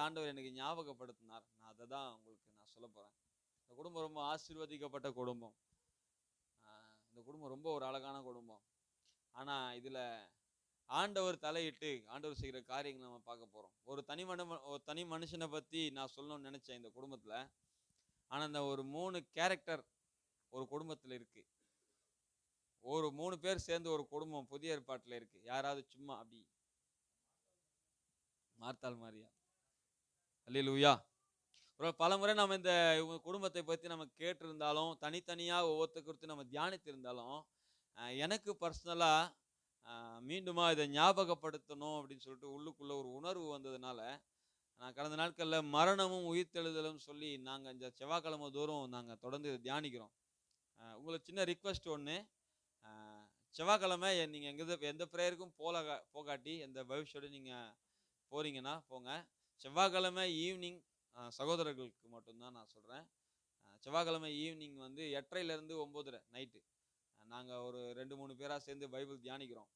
ஆண்டவர் எனக்கு ஞாபகப்படுத்தினார். நான் அதை தான் உங்களுக்கு நான் சொல்ல போறேன். இந்த குடும்பம் ரொம்ப ஆசீர்வதிக்கப்பட்ட குடும்பம். இந்த குடும்பம் ரொம்ப ஒரு அழகான குடும்பம். ஆனா இதுல ஆண்டவர் தலையிட்டு ஆண்டவர் செய்கிற காரியங்களை நம்ம பார்க்க போறோம். ஒரு தனி மனுஷனை பத்தி நான் சொல்லணும்னு நினைச்சேன் இந்த குடும்பத்துல. ஆனா இந்த ஒரு 3 கேரக்டர் ஒரு குடும்பத்துல இருக்கு. ஒரு 3 பேர் சேர்ந்து ஒரு குடும்பம் புதிய ஏற்பாட்டுல இருக்கு. யாராவது சும்மா அப்படி மார்த்தாள் மாரியா? அல்லேலூயா. பலமுறை நம்ம இந்த குடும்பத்தை பத்தி நம்ம கேட்டிருந்தாலும், தனித்தனியா ஒவ்வொருத்தர் குறித்து நம்ம தியானித்திருந்தாலும், எனக்கு பர்சனலா மீண்டுமா இதை ஞாபகப்படுத்தணும் அப்படின்னு சொல்லிட்டு உள்ளுக்குள்ள ஒரு உணர்வு வந்ததுனால, நான் கடந்த நாட்கள்ல மரணமும் உயிர்த்தெழுதலும் சொல்லி நாங்க இந்த செவ்வாய்க்கிழமை தோறும் நாங்க தொடர்ந்து இதை தியானிக்கிறோம். உங்களுக்கு சின்ன ரிக்வெஸ்ட் ஒன்று. செவ்வாய்க்கிழமை நீங்க எந்த ப்ரேயருக்கும் போகாட்டி எந்த பைபிள் நீங்க போறீங்கன்னா போங்க. செவ்வாய்க்கிழமை ஈவினிங் சகோதரர்களுக்கு மட்டும்தான் நான் சொல்றேன். செவ்வாய்க்கிழமை ஈவினிங் வந்து 8:30 9:30 நைட்டு நாங்கள் ஒரு 2-3 பேராக சேர்ந்து பைபிள் தியானிக்கிறோம்.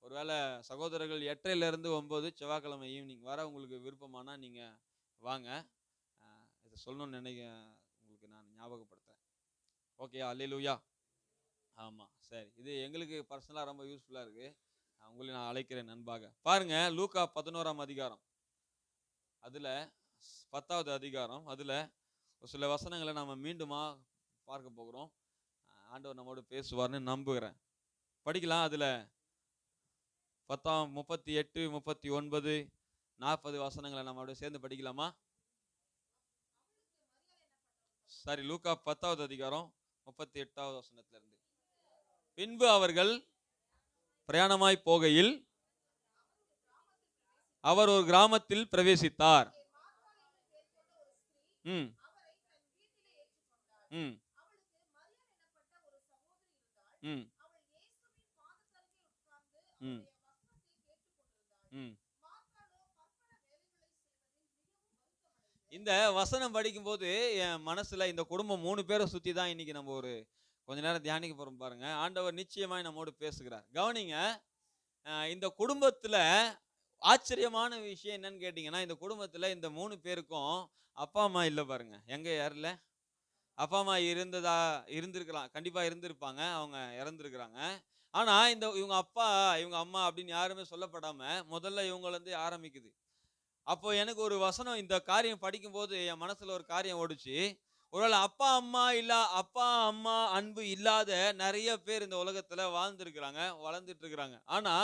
ஒருவேளை சகோதரர்கள் 8:30 9 செவ்வாய்க்கிழமை ஈவினிங் வர உங்களுக்கு விருப்பமானா நீங்கள் வாங்க. இதை சொல்லணும்னு உங்களுக்கு நான் ஞாபகப்படுத்துகிறேன். ஓகே, அல்லேலூயா. ஆமாம், சரி. இது எங்களுக்கு பர்சனலாக ரொம்ப யூஸ்ஃபுல்லாக இருக்குது. உங்களை நான் அழைக்கிறேன் நண்பாக. பாருங்க, லூக்கா 11ஆம் அதிகாரம், அதில் 10வது அதிகாரம், அதில் ஒரு சில வசனங்களை நம்ம மீண்டுமா பார்க்க போகிறோம். ஆண்டவர் நம்மோடு பேசுவார்னு நம்புகிறேன். படிக்கலாம். அதில் 38, 39, 40 வசனங்களை நம்ம அப்படியே சேர்ந்து படிக்கலாமா? சரி, லூக்கா 10வது அதிகாரம் 38வது வசனத்திலிருந்து. பின்பு அவர்கள் பிரயாணமாய் போகையில் அவர் ஒரு கிராமத்தில் பிரவேசித்தார். இந்த வசனம் படிக்கும் போது என் மனசுல இந்த குடும்பம் 3 பேரை சுத்தி தான் இன்னைக்கு நம்ம ஒரு கொஞ்ச நேரம் தியானிக்க போறோம். பாருங்க, ஆண்டவர் நிச்சயமாய் நம்மோடு பேசுகிறார். கவனிங்க, இந்த குடும்பத்துல ஆச்சரியமான விஷயம் என்னன்னு கேட்டீங்கன்னா, இந்த குடும்பத்துல இந்த 3 பேருக்கும் அப்பா அம்மா இல்லை. பாருங்க, எங்க யாருல அப்பா அம்மா இருந்திருக்கலாம், கண்டிப்பா இருந்திருப்பாங்க. அவங்க இறந்துருக்கிறாங்க. ஆனா இவங்க அப்பா இவங்க அம்மா அப்படின்னு யாருமே சொல்லப்படாம முதல்ல இவங்கள இருந்து ஆரம்பிக்குது. அப்போ எனக்கு ஒரு வசனம் இந்த காரியம் படிக்கும் போது என் மனசுல ஒரு காரியம் ஓடுச்சு. ஒருவேளை அப்பா அம்மா அன்பு இல்லாத நிறைய பேர் இந்த உலகத்துல வாழ்ந்துருக்கிறாங்க, வளர்ந்துட்டு இருக்கிறாங்க. ஆனா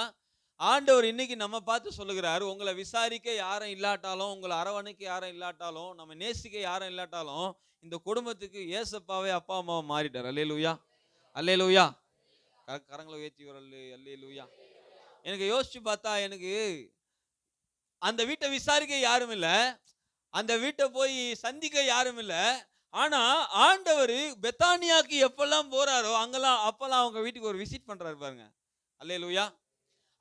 ஆண்டவர் இன்னைக்கு நம்ம பார்த்து சொல்லுகிறாரு, உங்களை விசாரிக்க யாரும் இல்லாட்டாலும், உங்களை அரவணைக்க யாரும் இல்லாட்டாலும், நம்ம நேசிக்க யாரும் இல்லாட்டாலும், இந்த குடும்பத்துக்கு ஏசப்பாவே அப்பா அம்மாவை மாறிட்டார். அல்லேலூயா, அல்லேலூயா. கரங்களை உயர்த்தி வரல, அல்லேலூயா. எனக்கு யோசிச்சு பார்த்தா எனக்கு அந்த வீட்டை விசாரிக்க யாரும் இல்லை, அந்த வீட்டை போய் சந்திக்க யாரும் இல்லை. ஆனா ஆண்டவர் பெத்தானியாக்கு எப்பெல்லாம் போறாரோ அப்பெல்லாம் அவங்க வீட்டுக்கு ஒரு விசிட் பண்றாரு. பாருங்க, அல்லேலூயா.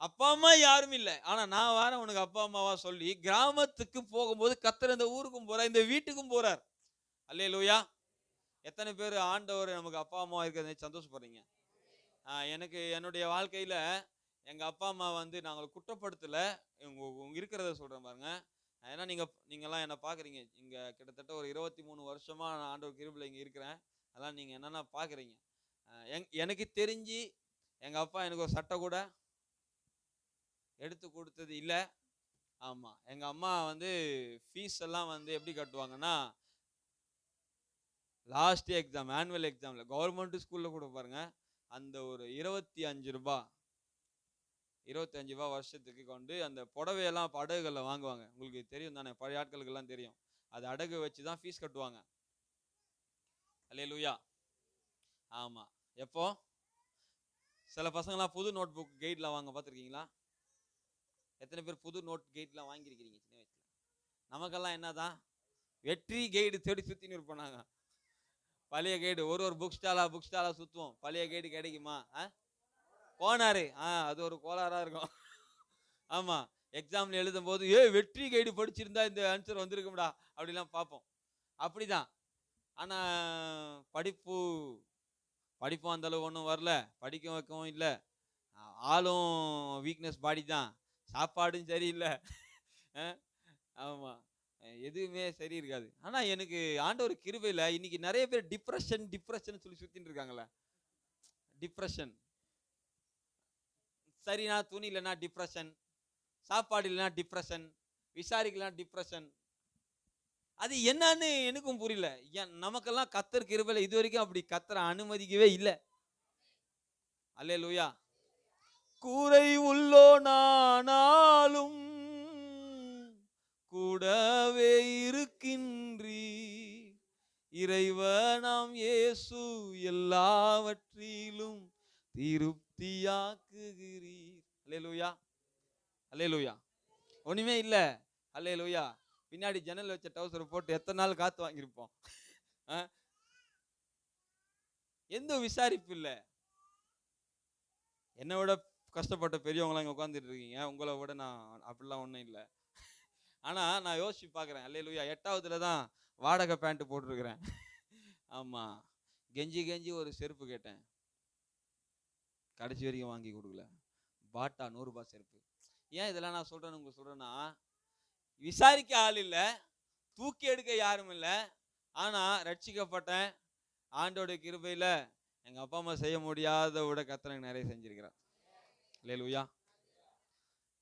அப்பா அம்மா யாரும் இல்லை, ஆனா நான் வாரேன் உனக்கு அப்பா அம்மாவா சொல்லி கிராமத்துக்கு போகும்போது கர்த்தர் இந்த ஊருக்கும் போறார், இந்த வீட்டுக்கும் போறார். அல்லேலூயா. எத்தனை பேர் ஆண்டவர் நமக்கு அப்பா அம்மா இருக்கிறத சந்தோஷப்படுறீங்க? எனக்கு என்னுடைய வாழ்க்கையில எங்க அப்பா அம்மா வந்து நாங்கள் குற்றப்படுத்தல, இருக்கிறத சொல்றேன் பாருங்க. ஏன்னா நீங்கெல்லாம் என்ன பாக்குறீங்க, இங்க கிட்டத்தட்ட ஒரு 23 வருஷமா நான் ஆண்டவர் கிருபையில இங்க இருக்கிறேன். அதெல்லாம் நீங்க என்னன்னா பாக்குறீங்க. எனக்கு தெரிஞ்சு எங்க அப்பா எனக்கு ஒரு சட்டை கூட எடுத்து கொடுத்தது இல்லை. ஆமா, எங்க அம்மா வந்து ஃபீஸ் எல்லாம் வந்து எப்படி கட்டுவாங்கன்னா, லாஸ்ட் எக்ஸாம், ஆனுவல் எக்ஸாம்ல கவர்மெண்ட் ஸ்கூல்ல கூட பாருங்க, அந்த ஒரு 25 ரூபாய் வருஷத்துக்கு கொண்டு அந்த புடவையெல்லாம் அடகுகள்ல வாங்குவாங்க. உங்களுக்கு தெரியும் தானே, பழைய ஆட்களுக்கு எல்லாம் தெரியும். அது அடகு வச்சுதான் ஃபீஸ் கட்டுவாங்க. அல்லேலூயா. ஆமா. எப்போ சில பசங்களாம் புது நோட் புக் கைட்லாம் வாங்க பார்த்துருக்கீங்களா? எத்தனை பேர் புது நோட் கைட்லாம் வாங்கியிருக்கிறீங்க சின்ன வயசுல? நமக்கெல்லாம் என்னதான் வெற்றி கைடு தேடி சுத்தின்னு இருப்போம் நாங்க. பழைய கைடு ஒரு புக் ஸ்டாலா சுத்துவோம். பழைய கைடு கிடைக்குமா? போனாரு. அது ஒரு கோளாறா இருக்கும். ஆமா, எக்ஸாம்ல எழுதும் போது வெற்றி கைடு படிச்சிருந்தா இந்த ஆன்சர் வந்திருக்கும்டா அப்படிலாம் பார்ப்போம். அப்படிதான். ஆனா படிப்பும் அந்த அளவு ஒன்றும் வரல, படிக்க வைக்கவும் இல்லை. ஆளும் வீக்னஸ் பாடி தான், சாப்பாடும் சரியில்லை. ஆமா, எதுவுமே சரி இருக்காது. ஆனா எனக்கு ஆண்டவர் கிருபையில இன்னைக்கு நிறைய பேர் டிப்ரெஷன் சொல்லி சுத்திட்டு இருக்காங்களே. டிப்ரெஷன். சரினா துணி இல்லைன்னா டிப்ரெஷன், சாப்பாடு இல்லைன்னா டிப்ரெஷன், விசாரிக்கலாம் டிப்ரெஷன். அது என்னன்னு எனக்கும் புரியல. நமக்கெல்லாம் கர்த்தர் கிருபையில இது வரைக்கும் அப்படி கர்த்தர் அனுமதிக்கவே இல்லை. அல்லேலூயா. கூரை உள்ளோனானாலும் கூடவே இருக்கின்றீர், இறைவனாம் இயேசு எல்லாவற்றிலும் திருப்தியாக்குகிறீர். அல்லேலூயா, அல்லேலூயா. ஒண்ணுமே இல்ல. அல்லேலூயா. பின்னாடி ஜன்னல் வச்ச டவுசர் போட்டு எத்தனை நாள் காத்து வாங்கியிருப்போம். எந்த விசாரிப்பு இல்ல. என்னை விட கஷ்டப்பட்ட பெரியவங்களாம் இங்க உட்காந்துட்டு இருக்கீங்க. உங்களை விட நான் அப்படிலாம் ஒன்றும் இல்லை. ஆனா நான் யோசிச்சு பார்க்குறேன். அல்லேலூயா. 8வதுல தான் வாடகை பேண்ட் போட்டிருக்கிறேன். ஆமா. கெஞ்சி ஒரு செருப்பு கேட்டேன். கடைசி வரைக்கும் வாங்கி கொடுக்கல. பாட்டா 100 ரூபாய் செருப்பு. ஏன் இதெல்லாம் நான் சொல்றேன்னா, விசாரிக்க ஆள் இல்லை, தூக்கி எடுக்க யாரும் இல்லை. ஆனா ரட்சிக்கப்பட்டேன். ஆண்டோட கிருபையில எங்க அப்பா அம்மா செய்ய முடியாத விட கர்த்தர் நிறைய செஞ்சிருக்கிறார். அல்லேலூயா.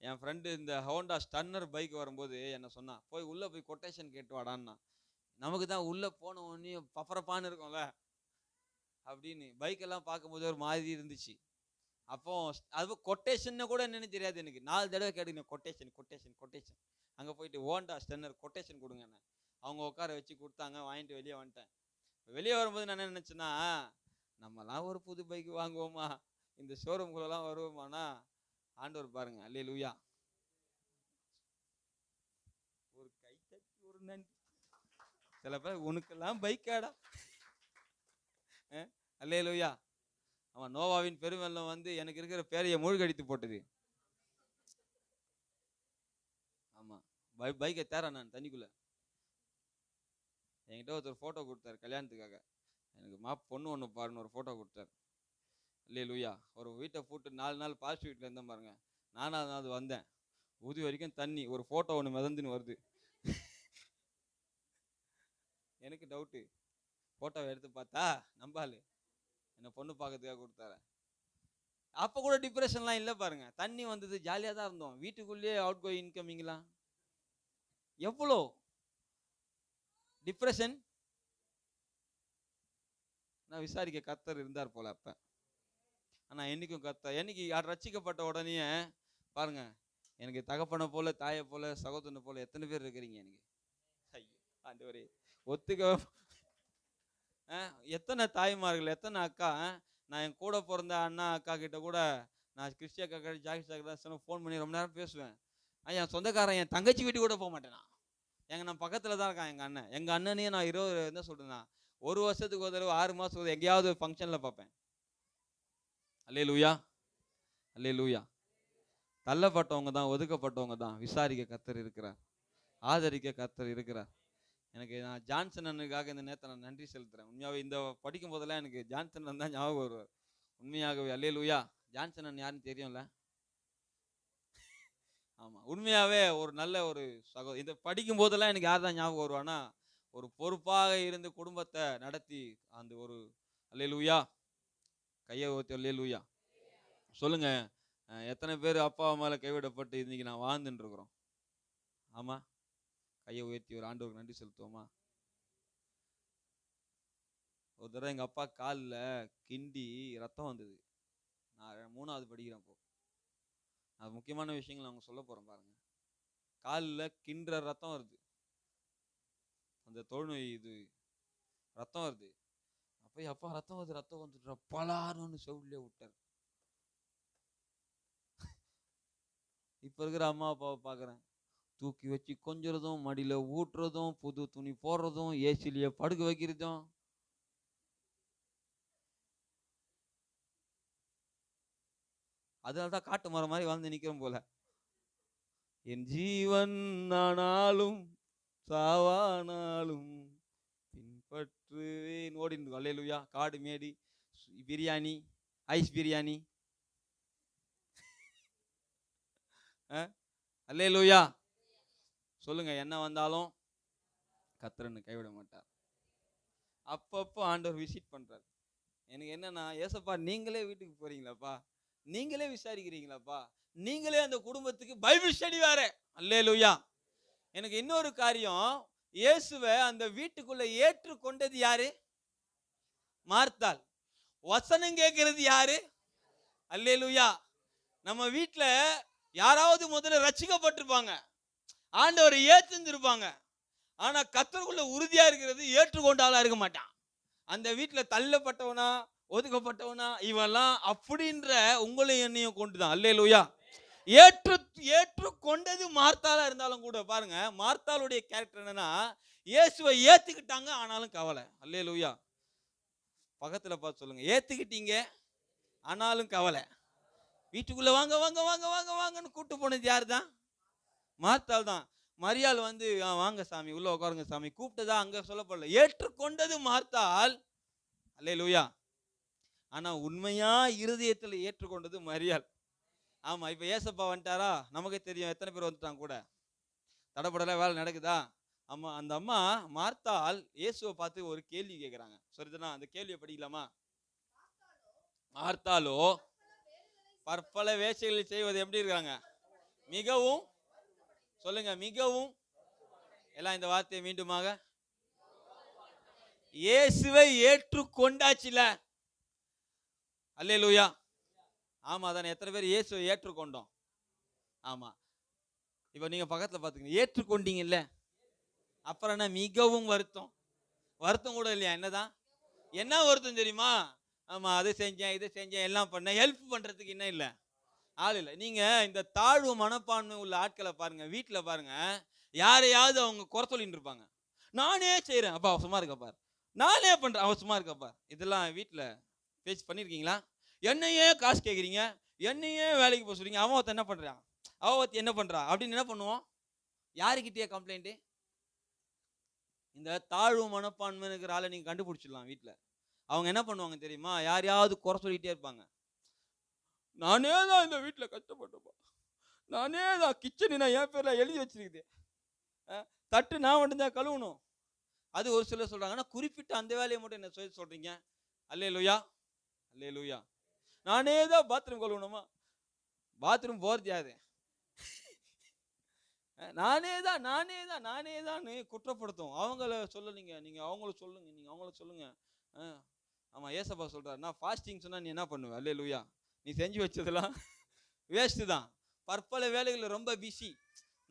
என் ஃப்ரெண்டு இந்த ஹோண்டா ஸ்டன்னர் பைக் வரும்போது என்ன சொன்னா, உள்ள போய் கொட்டேஷன் கேட்டு வாடான்னா. நமக்கு தான் உள்ள போன உடனே பப்பரப்பான்னு இருக்கும்ல அப்படின்னு பைக்கெல்லாம் பார்க்கும்போது ஒரு மாதிரி இருந்துச்சு. அப்போ அது கொட்டேஷன் கூட என்னன்னு தெரியாது எனக்கு. 4 தடவை கேட்டுங்க கொட்டேஷன். அங்க போயிட்டு ஹோண்டா ஸ்டன்னர் கொட்டேஷன் கொடுங்க. அவங்க உட்கார வச்சு கொடுத்தாங்க. வாங்கிட்டு வெளியே வந்துட்டேன். வெளியே வரும்போது நான் என்ன நினைச்சேன்னா, நம்மலாம் ஒரு புது பைக் வாங்குவோமா, இந்த ஷோரூம்குள்ளெல்லாம் வருவோமானா, ஆண்டவர் பாருங்க. அல்லேலூயா. ஒரு கை தட்டி ஒரு நன்றி. சில பேர் உனக்கெல்லாம் பைக்காடா. அல்லேலூயா. அவன் நோவாவின் பெருவெல்லம் வந்து எனக்கு இருக்கிற பேரையை மூழ்கடித்து போட்டது. ஆமா. பைக்கை தேறேன் நான் தண்ணிக்குள்ள. என்கிட்ட ஒருத்தர் போட்டோ கொடுத்தாரு கல்யாணத்துக்காக. எனக்கு பொண்ணு ஒன்று பாருன்னு ஒரு போட்டோ கொடுத்தாரு. அல்லேலூயா. ஒரு வீட்டை போட்டு 4 நாள் பாஸ்ட் வீட்டில் இருந்தேன் பாருங்க. 4ஆவது நாள் வந்தேன். ஊதி வரைக்கும் தண்ணி. ஒரு போட்டோ ஒன்று மிதந்துன்னு வருது. எனக்கு டவுட்டு. போட்டோவை எடுத்து பார்த்தா நம்பாலு என்ன பொண்ணு பார்க்கறதுக்காக கொடுத்தாரு. அப்போ கூட டிப்ரெஷன்லாம் இல்லை பாருங்க. தண்ணி வந்தது, ஜாலியாக தான் இருந்தோம். வீட்டுக்குள்ளேயே அவுட் கோயிங் இன்கமிங்லாம். எவ்வளோ டிப்ரெஷன். நான் விசாரிக்க கர்த்தர் இருந்தார் போல அப்ப. ஆனா என்னைக்கும் கர்த்தர் என்னைக்கு ரட்சிக்கப்பட்ட உடனே பாருங்க, எனக்கு தகப்பனை போல, தாயை போல, சகோதரனை போல எத்தனை பேர் இருக்கிறீங்க எனக்கு. ஐயோ ஆண்டவரே, ஒத்துக்க. எத்தனை தாய்மார்கள், எத்தனை அக்கா. நான் என் கூட பிறந்த அண்ணா அக்கா கிட்ட கூட நான் கிறிஸ்டி அக்கா ஜாக்கி அக்கா ஃபோன் பண்ணி ரொம்ப நேரம் பேசுவேன். என் சொந்தக்காரன் என் தங்கச்சி வீட்டு கூட போக மாட்டேனா. நான் பக்கத்துல தான் இருக்கான் எங்க அண்ணன். எங்க அண்ணனையும் நான் என்ன சொல்றேன்னா, 1 வருஷத்துக்கு ஒரு தடவை 6 மாசத்துக்கு ஒரு எங்கேயாவது ஃபங்க்ஷன்ல பார்ப்பேன். அல்லேலூயா, அல்லேலூயா. தள்ளப்பட்டவங்க தான், ஒதுக்கப்பட்டவங்க தான் விசாரிக்க கர்த்தர் இருக்கிறார், ஆதரிக்க கர்த்தர் இருக்கிறார். நான் ஜான்சன் அண்ணனுக்காக இந்த நேரத்தை நான் நன்றி செலுத்துறேன். உண்மையாவே இந்த படிக்கும் போதெல்லாம் எனக்கு ஜான்சன் அண்ணன் தான் ஞாபகம் வருவார். உண்மையாகவே அல்லேலூயா. ஜான்சன் அண்ணன் யாருன்னு தெரியும்ல. ஆமா, உண்மையாவே ஒரு நல்ல ஒரு இந்த படிக்கும் போதெல்லாம் எனக்கு யார் தான் ஞாபகம் வருவானா, ஒரு பொறுப்பாக இருந்து குடும்பத்தை நடத்தி அந்த ஒரு அல்லேலூயா. கையை ஊத்தி அல்லேலூயா சொல்லுங்க. எத்தனை பேர் அப்பா அம்மால கைவிடப்பட்டு இன்னைக்கு நான் வாழ்ந்துட்டு இருக்கிறோம். ஆமா, கையை உயர்த்தி ஒரு ஆண்டவருக்கு நன்றி செலுத்துவோமா. ஒரு தடவை எங்க அப்பா காலில் கிண்டி ரத்தம் வந்தது. நான் 3வது படிக்கிறேன். அப்போ அது முக்கியமான விஷயங்கள் அவங்க சொல்ல போறேன் பாருங்க. காலில் கிண்டுற ரத்தம் வருது, அந்த தொழுநோய் இது ரத்தம் வருது. அப்போ அப்பா ரத்தம் வந்துட்டு பலான்னு செவிலே விட்டார். இப்ப இருக்கிற அம்மா அப்பாவை பார்க்குறேன், தூக்கி வச்சு கொஞ்சறதும், மடியில ஊட்டுறதும், புது துணி போடுறதும், ஏசிலேயே படுக்க வைக்கிறதும். அதனால்தான் காட்டு மரம் மாதிரி வாழ்ந்து நிக்கிறோம் போல. என் ஜீவன் ஆனாலும் சாவானாலும் பின்பற்றுவேன் ஓடிந்து. அல்லேலூயா. காடு மேடி பிரியாணி, ஐஸ் பிரியாணி. அல்லேலூயா சொல்லுங்க. என்ன வந்தாலும் கர்த்தர் கைவிட மாட்டார். அப்பப்போ ஆண்டவர் விசிட் பண்றாரு. எனக்கு என்னன்னா, ஏசப்பா நீங்களே வீட்டுக்கு போறீங்களாப்பா, நீங்களே விசாரிக்கிறீங்களாப்பா, நீங்களே அந்த குடும்பத்துக்கு பைபிள் ஸ்டடி வேற. அல்லேலூயா. எனக்கு இன்னொரு காரியம், இயேசுவை அந்த வீட்டுக்குள்ள ஏற்றுக்கொண்டது யாரு? மார்த்தாள். வசனம் கேட்கிறது யாரு? அல்லேலூயா. நம்ம வீட்டுல யாராவது முதல்ல ரட்சிக்கப்பட்டிருப்பாங்க, ஆண்டவரை ஏத்துந்திருப்பாங்க. ஆனா கர்த்தருக்குள்ள உறுதியா இருக்கிறது ஏற்றுக்கொண்ட ஆளா இருக்க மாட்டான். அந்த வீட்டுல தள்ளப்பட்டவனா, ஒதுக்கப்பட்டவனா, இவெல்லாம் அப்படின்ற உங்களையும் என்னையும் கொண்டுதான். அல்லேலூயா. ஏற்றுக்கொண்டது மார்த்தாளா இருந்தாலும் கூட பாருங்க, மார்த்தாளுடைய கேரக்டர் என்னன்னா, இயேசுவை ஏத்துக்கிட்டாங்க ஆனாலும் கவலை. அல்லேலூயா. பக்கத்துல பார்த்து சொல்லுங்க, ஏத்துக்கிட்டீங்க ஆனாலும் கவலை. வீட்டுக்குள்ள வாங்க வாங்க வாங்க வாங்க வாங்கன்னு கூட்டு போனது யாரு தான்? மார்த்தாள் தான். மரியாள் வந்து வாங்க சாமி, உள்ள உட்காருங்க சாமி கூப்பிட்டதா அங்க சொல்லப்படல. ஏற்றுக்கொண்டது மார்த்தாள். அல்லேலூயா. ஆனா உண்மையா இருதயத்தில் ஏற்றுக்கொண்டது மரியாள். ஆமா, இப்ப ஏசப்பா வந்துட்டாரா, நமக்கே தெரியும் எத்தனை பேர் வந்துட்டாங்க கூட. தடப்படல வேலை நடக்குதா? ஆமா, அந்த அம்மா மார்த்தாள் இயேசுவை பார்த்து ஒரு கேள்வி கேட்கிறாங்க. சரிதானா? அந்த கேள்வியை படிக்கலாமா? மார்த்தாளோ பற்பல வேலைகளை செய்வது எப்படி இருக்காங்க? மிகவும், சொல்லுங்க, மிகவும். எல்லாம் இந்த வார்த்தையை மீண்டுமாக, இயேசுவை ஏற்றுக்கொண்டாச்சுல. அல்லேலூயா. ஆமா தானே? எத்தனை பேர் இயேசுவை ஏற்றுக்கொண்டோம்? ஆமா. இப்ப நீங்க பக்கத்துல பாத்துக்கீங்க, ஏற்றுக்கொண்டீங்கல்ல, அப்புறம் என்ன மிகவும் வருத்தம்? வருத்தம் கூட இல்லையா? என்னதான் என்ன வருத்தம் தெரியுமா? ஆமா, அதை செஞ்சேன் இதை செஞ்சேன் எல்லாம் பண்ணேன், ஹெல்ப் பண்றதுக்கு என்ன இல்லை, ஆள் இல்லை. நீங்க இந்த தாழ்வு மனப்பான்மை உள்ள ஆட்களை பாருங்க, வீட்டுல பாருங்க, யாரையாவது அவங்க குறை சொல்லிட்டு இருப்பாங்க. நானே செய்யறேன், அப்பா சும்மா இருக்கப்பா, நானே பண்றேன், அவ சும்மா இருக்கப்பா. இதெல்லாம் வீட்டுல பேச்சு பண்ணிருக்கீங்களா? என்னையே காசு கேட்குறீங்க, என்னையே வேலைக்கு போக சொல்றீங்க, அவன் என்ன பண்றான், அவ என்ன பண்றா அப்படின்னு என்ன பண்ணுவோம்? யாருக்கிட்டே கம்ப்ளைண்ட்? இந்த தாழ்வு மனப்பான்மை இருக்கிற ஆளை நீங்க கண்டுபிடிச்சிடலாம். வீட்டுல அவங்க என்ன பண்ணுவாங்க தெரியுமா? யாரையாவது குறை சொல்லிட்டே இருப்பாங்க. நானே தான் இந்த வீட்டுல கஷ்டப்பட்டப்பா, நானே தான் கிச்சன் நான் என் பேர்ல எழுதி வச்சிருக்குது, தட்டு நான் மட்டும்தான் கழுவணும். அது ஒரு சிலர் சொல்றாங்க. ஆனா குறிப்பிட்ட அந்த வேலையை மட்டும் என்ன சொல்லி சொல்றீங்க? அல்லேலூயா. அல்லேலூயா. நானே தான் பாத்ரூம் கழுவணுமா? பாத்ரூம் போறது யாரு? நானே தான் குற்றப்படுத்தும். அவங்கள சொல்லலீங்க, நீங்க அவங்கள சொல்லுங்க, நீங்க அவங்கள சொல்லுங்க. ஆமா, ஏசப்பா சொல்றாரு, நான் ஃபாஸ்டிங் சொன்னா நீ என்ன பண்ணுவ? அல்லேலூயா. நீ செஞ்சு வச்சதெல்லாம் வேஸ்ட் தான். பற்பல வேலைகள் ரொம்ப பிஸி.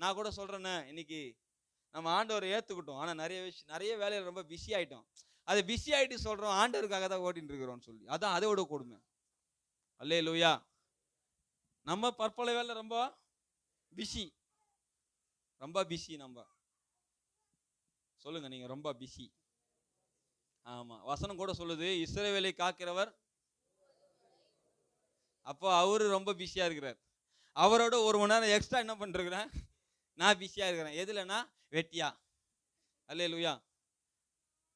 நான் கூட சொல்றேன்னு, இன்னைக்கு நம்ம ஆண்டவரை ஏத்துக்கிட்டோம், ஆனா நிறைய வேலைகள் ரொம்ப பிஸி ஆயிட்டோம். அது பிஸி ஆயிட்டு சொல்றோம் ஆண்டவருக்காக தான் ஓட்டிட்டு இருக்கிறோம்னு சொல்லி. அதான் அதை விட கொடுமை. அல்லேலூயா. நம்ம பற்பல வேலை ரொம்ப பிஸி, ரொம்ப பிஸி. நம்ம சொல்லுங்க, நீங்க ரொம்ப பிஸி. ஆமா, வசனம் கூட சொல்லுது, இஸ்ரவேலை காக்கிறவர். அப்போ அவரு ரொம்ப பிஸியா இருக்கிறார். அவரோட ஒரு மணி நேரம் எக்ஸ்ட்ரா என்ன பண்ணிருக்கிறேன், நான் பிஸியா இருக்கிறேன். எதுலன்னா வெட்டியா. அல்லேலூயா.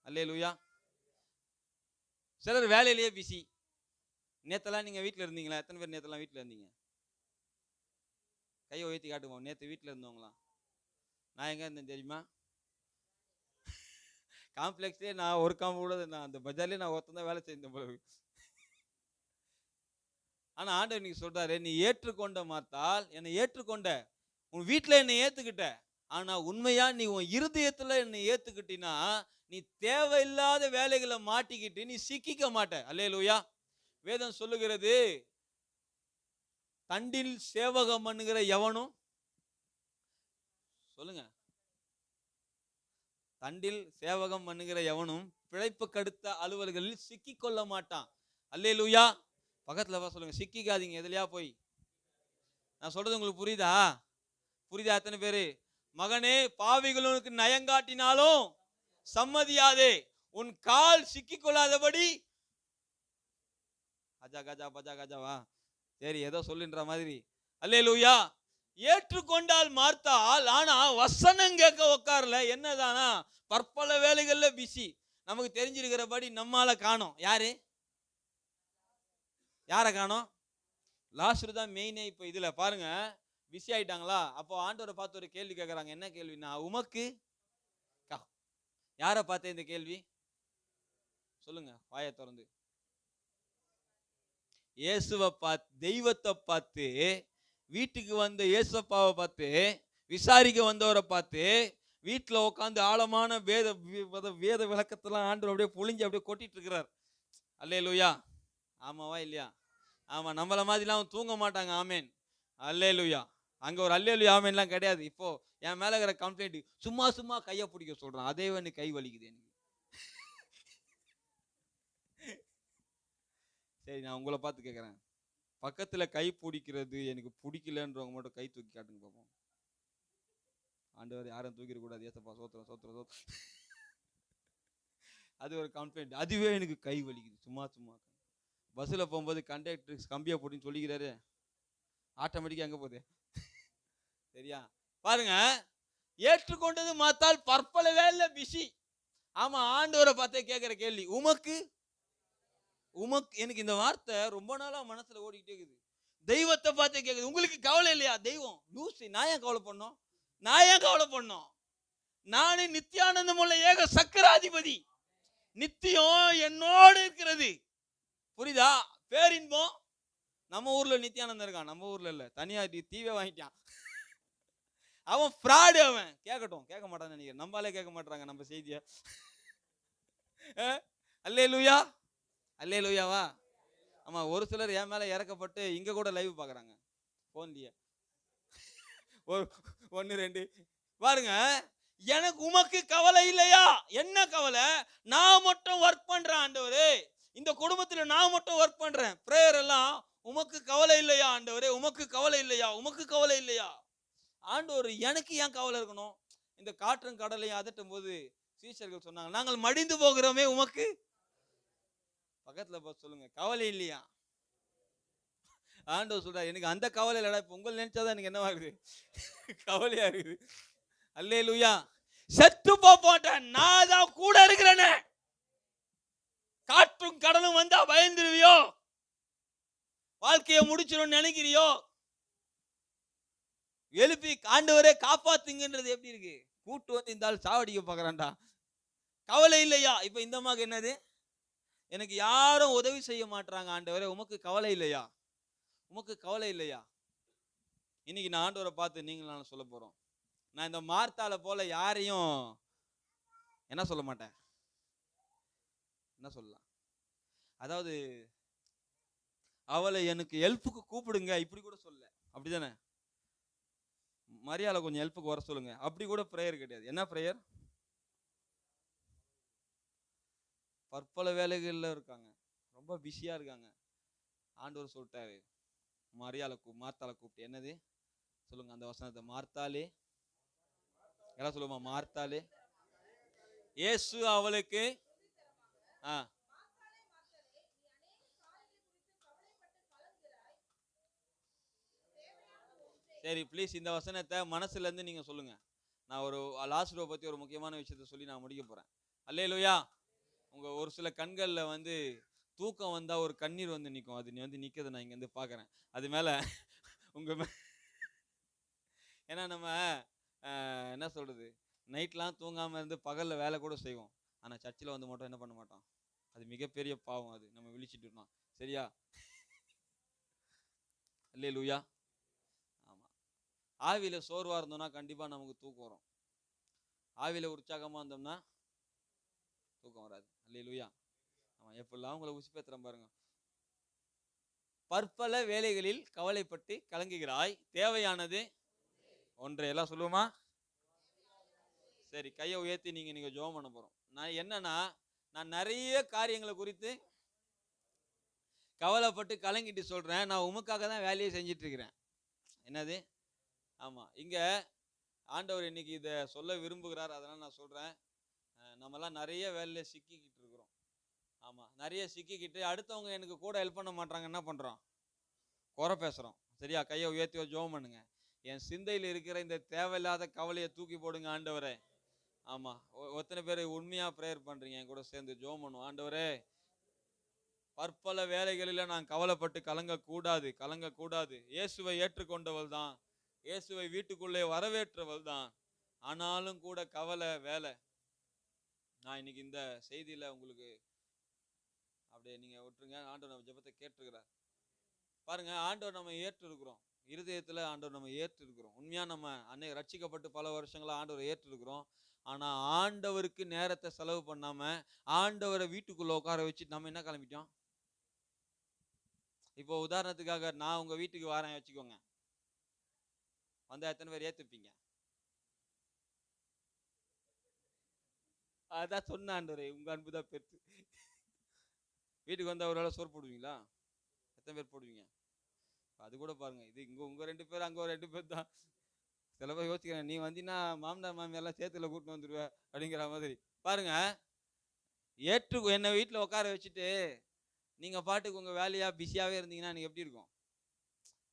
அல்லேலூயா. சிலர் வேலையிலேயே பிஸி. நேத்தெல்லாம் நீங்க வீட்டுல இருந்தீங்களா? எத்தனை பேர் நேத்தெல்லாம் வீட்டுல இருந்தீங்க? கையை உயர்த்தி காட்டுவோம். நேத்து வீட்டுல இருந்தவங்களா? நான் எங்க இருந்தேன் தெரியுமா? காம்ப்ளெக்ஸ்லேயே நான் ஒரு கூட நான் அந்த பஜார்லேயே நான் ஒருத்தன் தான் வேலை செய்தேன் போல. ஆனா ஆண்டவர் நீங்க சொல்றாரு, நீ ஏற்றுக்கொண்ட மாத்தால், என்னை ஏற்றுக்கொண்ட, உன் வீட்டுல என்னை ஏத்துக்கிட்ட, ஆனா உண்மையா நீ உன் இருதயத்துல என்னை ஏத்துக்கிட்டினா, நீ தேவையில்லாத வேலைகளை மாட்டிக்கிட்டு நீ சிக்கிக்க மாட்ட. அல்லேலூயா. வேதம் சொல்லுகிறது, தண்டில் சேவகம் பண்ணுகிற எவனும், சொல்லுங்க, தண்டில் சேவகம் பண்ணுகிற எவனும் பிழைப்பு கடுத்த அலுவல்களில் சிக்கிக் கொள்ள மாட்டான். அல்லேலூயா. பக்கத்துல சொல்லுங்க, சிக்கிக்காதீங்க எதுலையா போய். நான் சொல்றது உங்களுக்கு புரியுதா? புரியுதா? எத்தனை பேரு? மகனே, பாவிகளுக்கு நயங்காட்டினாலும் சம்மதியாதே, உன் கால் சிக்கிக் கொள்ளாதபடி. அஜா கஜா பஜா கஜாவா? சரி, ஏதோ சொல்லுன்ற மாதிரி. அல்லேலூயா. ஏற்றுக்கொண்டால் மார்த்தாள், ஆனா வசனம் கேட்க உட்காரல. என்னதானா, பற்பல வேலைகள்ல பிஸி. நமக்கு தெரிஞ்சிருக்கிறபடி நம்மால காணோம். யாரு? யாரை காணோம்? லாசரு தான் மெயினே. இப்ப இதுல பாருங்க, பிஸி ஆயிட்டாங்களா? அப்போ ஆண்டவரை பார்த்து ஒரு கேள்வி கேட்கறாங்க. என்ன கேள்வினா, உமக்கு யாரை பார்த்து இந்த கேள்வி சொல்லுங்க, வாயை திறந்து. இயேசுவை பார்த்து, தெய்வத்தை பார்த்து, வீட்டுக்கு வந்த இயேசப்பாவை பார்த்து, விசாரிக்க வந்தவரை பார்த்து, வீட்டில் உட்காந்து ஆழமான வேத விளக்கத்தெல்லாம் ஆண்டவர் அப்படியே புழிஞ்சு அப்படியே கொட்டிட்டு இருக்கிறார். அல்லேலூயா. ஆமாவா இல்லையா? ஆமா, நம்மள மாதிரிலாம் தூங்க மாட்டாங்க. ஆமேன், அல்லேலூயா. அங்க ஒரு அல்லேலூயா ஆமேன்லாம் கிடையாது. இப்போ என் மேல இருக்கிற கம்ப்ளைண்ட், சும்மா சும்மா கையை பிடிக்க சொல்றான், அதே வந்து கை வலிக்குது எனக்கு. சரி, நான் உங்களை பார்த்து கேட்குறேன், பக்கத்துல கை பிடிக்கிறது எனக்கு பிடிக்கலன்றவங்க மட்டும் கை தூக்கி காட்டுங்க பார்ப்போம். ஆண்டவர் யாரும் தூக்கிட கூடாது, ஏசப்பா சோத்திரம் சோத்திரம் சோத்திரம். அது ஒரு கம்ப்ளைண்ட், அதுவே எனக்கு கை வலிக்குது சும்மா சும்மா. பஸ்ஸில் போகும்போது கண்டக்டர் கம்பியை போட்டுன்னு சொல்லிக்கிறாரு, ஆட்டோமேட்டிக்காக எங்கே போகுது சரியா? பாருங்க, ஏற்றுக்கொண்டது மாத்தால் பற்பல வேலை பிஸி. ஆமா, ஆண்டவரை பார்த்தே கேட்குற கேள்வி, உமக்கு உமக்கு. எனக்கு இந்த வார்த்தை ரொம்ப நாளா மனசுல ஓடிக்கிட்டே இருக்குது. தெய்வத்தை பார்த்தே கேட்குது, உங்களுக்கு கவலை இல்லையா? தெய்வம் லூசி, நான் ஏன் கவலை பண்ணோம்? நான் ஏன் கவலை பண்ணோம்? நானே நித்தியானந்தம் உள்ள ஏக சக்கராதிபதி, நித்தியம் என்னோடு இருக்கிறது. புரியுதா? பேரின்பம். நம்ம ஊர்ல நித்தியானந்தம் இருக்கான், நம்ம ஊர்ல இல்ல, தனியா தீவே வாங்கிட்டான். அவன் ஃப்ராடு. அவன் கேட்கட்டும், கேட்க மாட்டான்னு நினைக்கிறேன். நம்மளாலே கேட்க மாட்டாங்க நம்ம செய்திய. அல்லேலூயா, அல்லேலூயாவா? ஆமா, ஒரு சிலர் என் மேல இறக்கப்பட்டு இங்க கூட லைவ் பாக்குறாங்க போன்லயே. ஒன்னு ரெண்டு பாருங்க. எனக்கு உமக்கு கவலை இல்லையா? என்ன கவலை? நான் மட்டும் ஒர்க் பண்றேன் ஆண்டவரே, இந்த குடும்பத்துல நான் மட்டும் ஒர்க் பண்றேன். பிரேயர் எல்லாம் உமக்கு கவலை இல்லையா ஆண்டவரே? உமக்கு கவலை இல்லையா? உமக்கு கவலை இல்லையா? ஆண்டவர் எனக்கு ஏன் கவலை இருக்கணும்? இந்த காற்றும் கடலையும் அதட்டும் போது சீஷர்கள் சொன்னாங்க, நாங்கள் மடிந்து போகிறோமே, உமக்கு. பக்கத்துல பார்த்து சொல்லுங்க, கவலை இல்லையா? ஆண்டவர் சொல்றாரு, எனக்கு அந்த கவலை இல்லடா, இப்ப உங்களை நினைச்சாதான் எனக்கு என்னவா இருக்குது, கவலையா இருக்குது. அல்லேலூயா. செத்து போட்டேன், நான் தான் கூட இருக்கிறேனே. காற்றும் கடலும் வந்தா பயந்துருவியோ? வாழ்க்கையை முடிச்சிடும் நினைக்கிறியோ? எழுப்பி ஆண்டவரே காப்பாத்துங்கன்றது எப்படி இருக்கு? கூட்டு வந்து இந்த ஆள் சாவடிக்க பாக்குறான்டா. கவலை இல்லையா? இப்ப இந்த மாதிரி என்னது, எனக்கு யாரும் உதவி செய்ய மாட்டாங்க ஆண்டவரே, உமக்கு கவலை இல்லையா? உமக்கு கவலை இல்லையா? இன்னைக்கு நான் ஆண்டவரை பார்த்து நீங்களும் நான் சொல்ல போறோம், நான் இந்த மார்த்தால போல யாரையும் என்ன சொல்ல மாட்டேன். என்ன சொல்லலாம், அதாவது அவளை எனக்கு ஹெல்ப்புக்கு கூப்பிடுங்க இப்படி கூட சொல்ல, அப்படிதானே? மரியாதை கொஞ்சம் ஹெல்ப்புக்கு வர சொல்லுங்க, அப்படி கூட பிரேயர் கிடையாது. என்ன பிரேயர்? பற்பல வேலைகள்ல இருக்காங்க, ரொம்ப பிஸியா இருக்காங்க. ஆண்டவர் சொல்லிட்டாரு, மார்த்தாளை கூப்பிட்டு என்னது சொல்லுங்க அந்த வசனத்தை. மார்த்தாளே, எல்லாம் சொல்லுமா, மார்த்தாளே, இயேசு அவளுக்கு சரி ப்ளீஸ் இந்த வசனத்தை மனசுல இருந்து நீங்க சொல்லுங்க. நான் ஒரு லாஸ்ட் ரோ பத்தி ஒரு முக்கியமான விஷயத்த சொல்லி நான் முடிக்க போறேன். அல்லேலூயா. உங்க ஒரு சில கண்கள்ல வந்து தூக்கம் வந்தா ஒரு கண்ணீர் வந்து நிற்கும், அது நீ வந்து நிற்கிறத நான் இங்க இருந்து பாக்குறேன். அது மேல உங்க ஏன்னா நம்ம என்ன சொல்றது, நைட்லாம் தூங்காம இருந்து பகல்ல வேலை கூட செய்வோம், ஆனா சர்ச்சில் வந்து மட்டும் என்ன பண்ண மாட்டோம். அது மிகப்பெரிய பாவம், அது நம்ம விழிச்சிட்டு இருக்கோம். சரியா? அல்லேலூயா. ஆமா, ஆவியில சோர்வா இருந்தோம்னா கண்டிப்பா நமக்கு தூக்கம் வரும், ஆவியில உற்சாகமா இருந்தோம்னா தூக்கம் வராது. அல்லேலூயா. ஆமா, எப்பெல்லாம் உங்களை உசிப்பேத்துறேன் பாருங்க. பற்பல வேலைகளில் கவலைப்பட்டு கலங்குகிறாய், தேவையானது ஒன்றை. எல்லாம் சொல்லுவோமா? சரி, கையை உயர்த்தி நீங்க ஜெபம் பண்ண போறோம். நான் என்னன்னா, நான் நிறைய காரியங்களை குறித்து கவலைப்பட்டு கலங்கிட்டு சொல்றேன், நான் உமக்காக தான் வேலையை செஞ்சிட்டு இருக்கிறேன். என்னது? ஆமா, இங்க ஆண்டவர் இன்னைக்கு இதை சொல்ல விரும்புகிறார், அதனால நான் சொல்றேன். நம்மலாம் நிறைய வேலையில சிக்கிக்கிட்டு இருக்கிறோம். ஆமா, நிறைய சிக்கிக்கிட்டு அடுத்தவங்க எனக்கு கூட ஹெல்ப் பண்ண மாட்டாங்க, என்ன பண்றோம்? குறை பேசுறோம். சரியா? கையை உயர்த்தி ஜெபம் பண்ணுங்க. என் சிந்தையில் இருக்கிற இந்த தேவையில்லாத கவலையை தூக்கி போடுங்க ஆண்டவரே. ஆமா, எத்தனை பேர் உண்மையா பிரேயர் பண்றீங்க? என் கூட சேர்ந்து ஜெபம் பண்ணுவோம். ஆண்டவரே, பற்பல வேலைகளில நான் கவலைப்பட்டு கலங்க கூடாது. இயேசுவை ஏற்றுக்கொண்டவள் தான், இயேசுவை வீட்டுக்குள்ளே வரவேற்றவள் தான், ஆனாலும் கூட கவலை வேலை. நான் இன்னைக்கு இந்த செய்தியில உங்களுக்கு அப்படியே நீங்க விட்டுருங்க. ஆண்டவர் நம்ம ஜெபத்தை கேட்டிருக்கிறார். பாருங்க, ஆண்டவர் நம்ம ஏற்று இருக்கிறோம். இருதயத்துல ஆண்டவர் நம்ம ஏற்று இருக்கிறோம். உண்மையா நம்ம அன்னைக்கு ரட்சிக்கப்பட்டு பல வருஷங்களா ஆண்டவர் ஏற்று இருக்கிறோம். ஆனா ஆண்டவருக்கு நேரத்தை செலவு பண்ணாம ஆண்டவரை வீட்டுக்குள்ள உட்கார வச்சுட்டு நம்ம என்ன கிளம்பிட்டோம்? இப்போ உதாரணத்துக்காக நான் உங்க வீட்டுக்கு வரேன் வச்சுக்கோங்க. வந்தா எத்தனை பேர் ஏத்துப்பீங்க? அதான் சொன்ன ஆண்டவரே, உங்க அன்புதான் பெருசு. வீட்டுக்கு வந்தா ஒரு வேளை சோறு போடுவீங்களா? எத்தனை பேர் போடுவீங்க? அது கூட பாருங்க, இது இங்க உங்க 2 பேர், அங்க ஒரு 2 பேர் தான். சில பேர் யோசிக்கிறேன், நீ வந்தீங்கன்னா மாமனார் மாமியாரெல்லாம் சேத்துல கூட்டிட்டு வந்துருவ அப்படிங்கிற மாதிரி. பாருங்க, ஏற்று என்னை வீட்டில் உட்கார வச்சுட்டு நீங்க பாட்டுக்கு உங்க வேலையா பிஸியாவே இருந்தீங்கன்னா எனக்கு எப்படி இருக்கும்?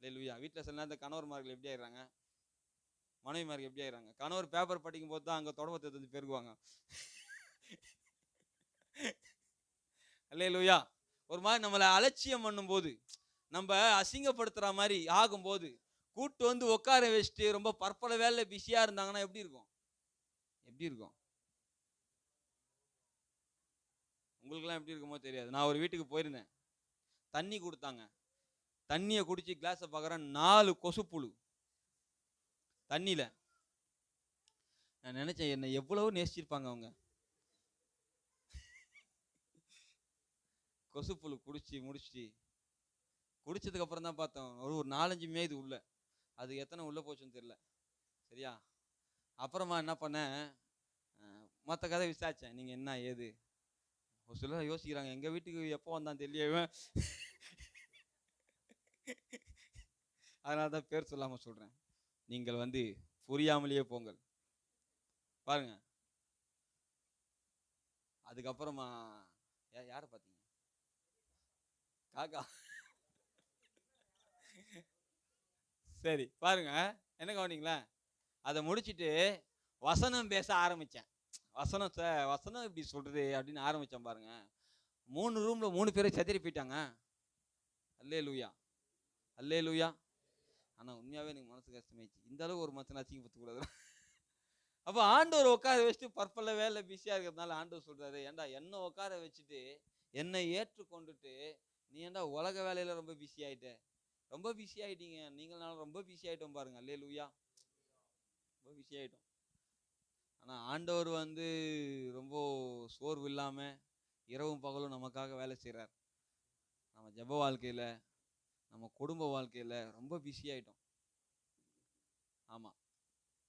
இல்லையா? வீட்டில் சில நேரத்தில் கணவர்மார்கள் எப்படி ஆயிடுறாங்க, மனைவிமார்கள் எப்படி ஆயிடுறாங்க? கணவர் பேப்பர் படிக்கும் போது தான் அங்கே தொடர்பத்தை வந்து பெருகுவாங்க. அல்லேலூயா. ஒரு மாதிரி நம்மளை அலட்சியம் பண்ணும்போது, நம்ம அசிங்கப்படுத்துற மாதிரி ஆகும்போது கூட்டு வந்து உட்கார வச்சுட்டு ரொம்ப பற்பல வேலை பிஸியா இருந்தாங்கன்னா எப்படி இருக்கும்? எப்படி இருக்கும்? உங்களுக்கெல்லாம் எப்படி இருக்குமோ தெரியாது. நான் ஒரு வீட்டுக்கு போயிருந்தேன். தண்ணி கொடுத்தாங்க. தண்ணியை குடிச்சு கிளாஸை பார்க்குறேன், 4 கொசுப்புழு தண்ணியில. நான் நினைச்சேன், என்ன எவ்வளவு நேசிச்சிருப்பாங்க அவங்க. கொசுப்புழு முடிச்சு குடிச்சதுக்கு அப்புறம் தான் பார்த்தோம், ஒரு 4-5 மேய்து உள்ள. அது எத்தனை உள்ள போச்சுன்னு தெரியல. சரியா? அப்புறமா என்ன பண்ணேன், மற்ற கதை விசாரிச்சேன், நீங்க என்ன ஏது. ஒரு சிலர் யோசிக்கிறாங்க, எங்க வீட்டுக்கு எப்போ வந்தான் தெரியவன். அதனால தான் பேர் சொல்லாம சொல்றேன். நீங்கள் வந்து புரியாமலேயே போங்கள். பாருங்க, அதுக்கப்புறமா யாரை பார்த்தீங்க? காக்கா. சரி பாருங்க, என்ன கவனிங்களா, அதை முடிச்சுட்டு வசனம் பேச ஆரம்பிச்சேன். வசனம் இப்படி சொல்றது அப்படின்னு ஆரம்பிச்சேன். பாருங்க, 3 ரூம்ல 3 பேரை செதறி போயிட்டாங்க. அல்லேலூயா, அல்லேலூயா. ஆனா உண்மையாவே எனக்கு மனசு கஷ்டமாயிடுச்சு. இந்த அளவுக்கு ஒரு மனுஷன் அசிங்கப்படுத்த கூடாது. அப்ப ஆண்டவர் உட்கார வச்சுட்டு பற்பல வேலை பிஸியா இருக்கிறதுனால ஆண்டவர் சொல்றாரு, ஏன்டா என்ன உட்கார வச்சுட்டு என்னை ஏற்றுக்கொண்டுட்டு நீ ஏன்டா உலக வேலையில ரொம்ப பிஸி ஆயிட்ட? ரொம்ப பிஸி ஆயிட்டீங்க நீங்களாலும், ரொம்ப பிஸி ஆயிட்டோம் பாருங்க. அல்லேலூயா, ரொம்ப பிஸி ஆயிட்டோம். ஆனா ஆண்டவர் வந்து ரொம்ப சோர்வு இல்லாம இரவும் பகலும் நமக்காக வேலை செய்யறார். நம்ம ஜெப வாழ்க்கையில, நம்ம குடும்ப வாழ்க்கையில ரொம்ப பிஸி ஆயிட்டோம். ஆமா,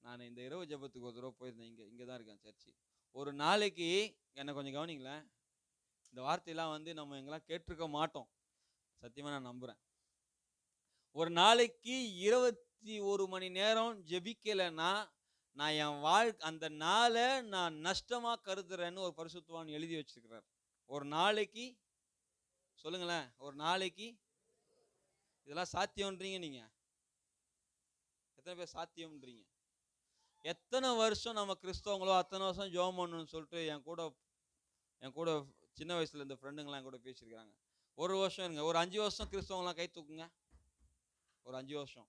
நான் இந்த இரவு ஜெபத்துக்கு ஒரு தடவை போயிருந்தேன். இங்கே தான் இருக்கேன் சர்ச்சு. ஒரு நாளைக்கு என்னை கொஞ்சம் கவனிங்களேன், இந்த வார்த்தையெல்லாம் வந்து நம்ம எங்கெல்லாம் கேட்டிருக்க மாட்டோம். சத்தியமாக நான் நம்புகிறேன். ஒரு நாளைக்கு 21 மணி நேரம் ஜெபிக்கலைன்னா நான் என் அந்த நாளை நான் நஷ்டமாக கருதுறேன்னு ஒரு பரிசுத்தவான் எழுதி வச்சிருக்கிறார். ஒரு நாளைக்கு சொல்லுங்களேன், ஒரு நாளைக்கு இதெல்லாம் சாத்தியம்ன்றீங்க நீங்க? எத்தனை பேர் சாத்தியம்ன்றீங்க? எத்தனை வருஷம் நம்ம கிறிஸ்தவங்களோ அத்தனை வருஷம் ஜெபம் பண்ணணும்னு சொல்லிட்டு என் கூட சின்ன வயசுல இந்த ஃப்ரெண்டுங்களாம் என் கூட பேசியிருக்கிறாங்க. ஒரு வருஷம் இருங்க, ஒரு 5 வருஷம் கிறிஸ்தவங்களாம் கை தூக்குங்க. ஒரு 5 வருஷம்.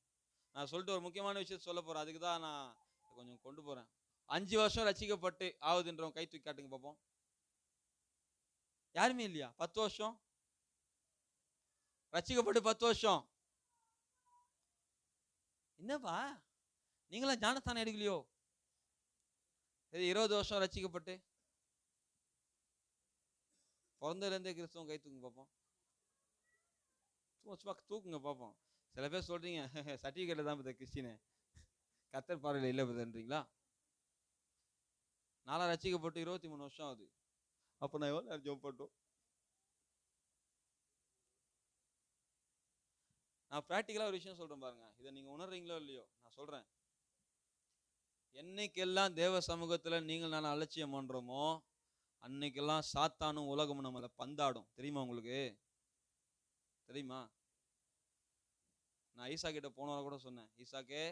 நான் சொல்லிட்டு ஒரு முக்கியமான விஷயத்த சொல்ல போறேன், அதுக்கு தான் நான் கொஞ்சம் கொண்டு போறேன். 5 வருஷம் ரட்சிக்கப்பட்டு ஆகுதுன்றவங்க கை தூக்கி காட்டுங்க பார்ப்போம். யாருமே இல்லையா? 10 வருஷம் ரட்சிக்கப்பட்டு 10 வருஷம். என்னப்பா நீங்களாம் ஞானஸ்தானம் எடுக்கலையோ? 20 வருஷம் ரட்சிக்கப்பட்டு பிறந்ததுலேருந்தே கிறிஸ்தவம் கை தூக்குங்க பார்ப்போம். சும்மா தூக்குங்க பார்ப்போம். சில பேர் சொல்றீங்க சர்டிஃபிகேட்ல தான் பத்த கிறிஸ்டினு, கர்த்தர் பார்வையில் இல்லை பதன்றீங்களா? நான்லாம் ரட்சிக்கப்பட்டு 23 வருஷம் ஆகுது. அப்போ நான் எவ்வளோ நேரம் ஜெபம் பண்ணோம்? நான் ப்ராக்டிக்கலாக ஒரு விஷயம் சொல்கிறேன் பாருங்க, இதை நீங்கள் உணர்றீங்களோ இல்லையோ நான் சொல்கிறேன். என்னைக்கெல்லாம் தேவ சமூகத்தில் நீங்கள் நான் அலட்சியம் பண்ணுறோமோ அன்னைக்கெல்லாம் சாத்தானும் உலகமும் நம்மளை பந்தாடும். தெரியுமா உங்களுக்கு? தெரியுமா? நான் ஈசா கிட்ட போன வாரம் கூட சொன்னேன், ஈசாக்கே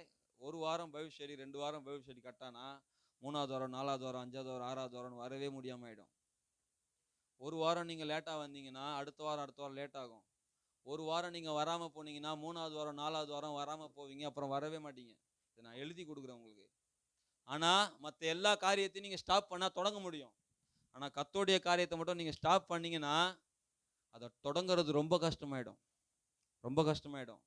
1 வாரம் பைபிள் ஸ்டடி 2 வாரம் பைபிள் ஸ்டடி கட்டானா 3ஆவது வாரம் 4ஆவது வாரம் 5ஆவது வாரம் 6ஆவது வாரம் வரவே முடியாமல் ஆகிடும். 1 வாரம் நீங்கள் லேட்டாக வந்தீங்கன்னா அடுத்த வாரம் லேட் ஆகும். 1 வாரம் நீங்கள் வராமல் போனீங்கன்னா 3ஆவது வாரம் 4ஆவது வாரம் வராமல் போவீங்க, அப்புறம் வரவே மாட்டீங்க. இதை நான் எழுதி கொடுக்குறேன் உங்களுக்கு. ஆனால் மற்ற எல்லா காரியத்தையும் நீங்கள் ஸ்டாப் பண்ணால் தொடங்க முடியும். ஆனா கர்த்தருடைய காரியத்தை மட்டும் நீங்க ஸ்டாப் பண்ணீங்கன்னா அதை தொடங்குறது ரொம்ப கஷ்டமாயிடும், ரொம்ப கஷ்டமாயிடும்.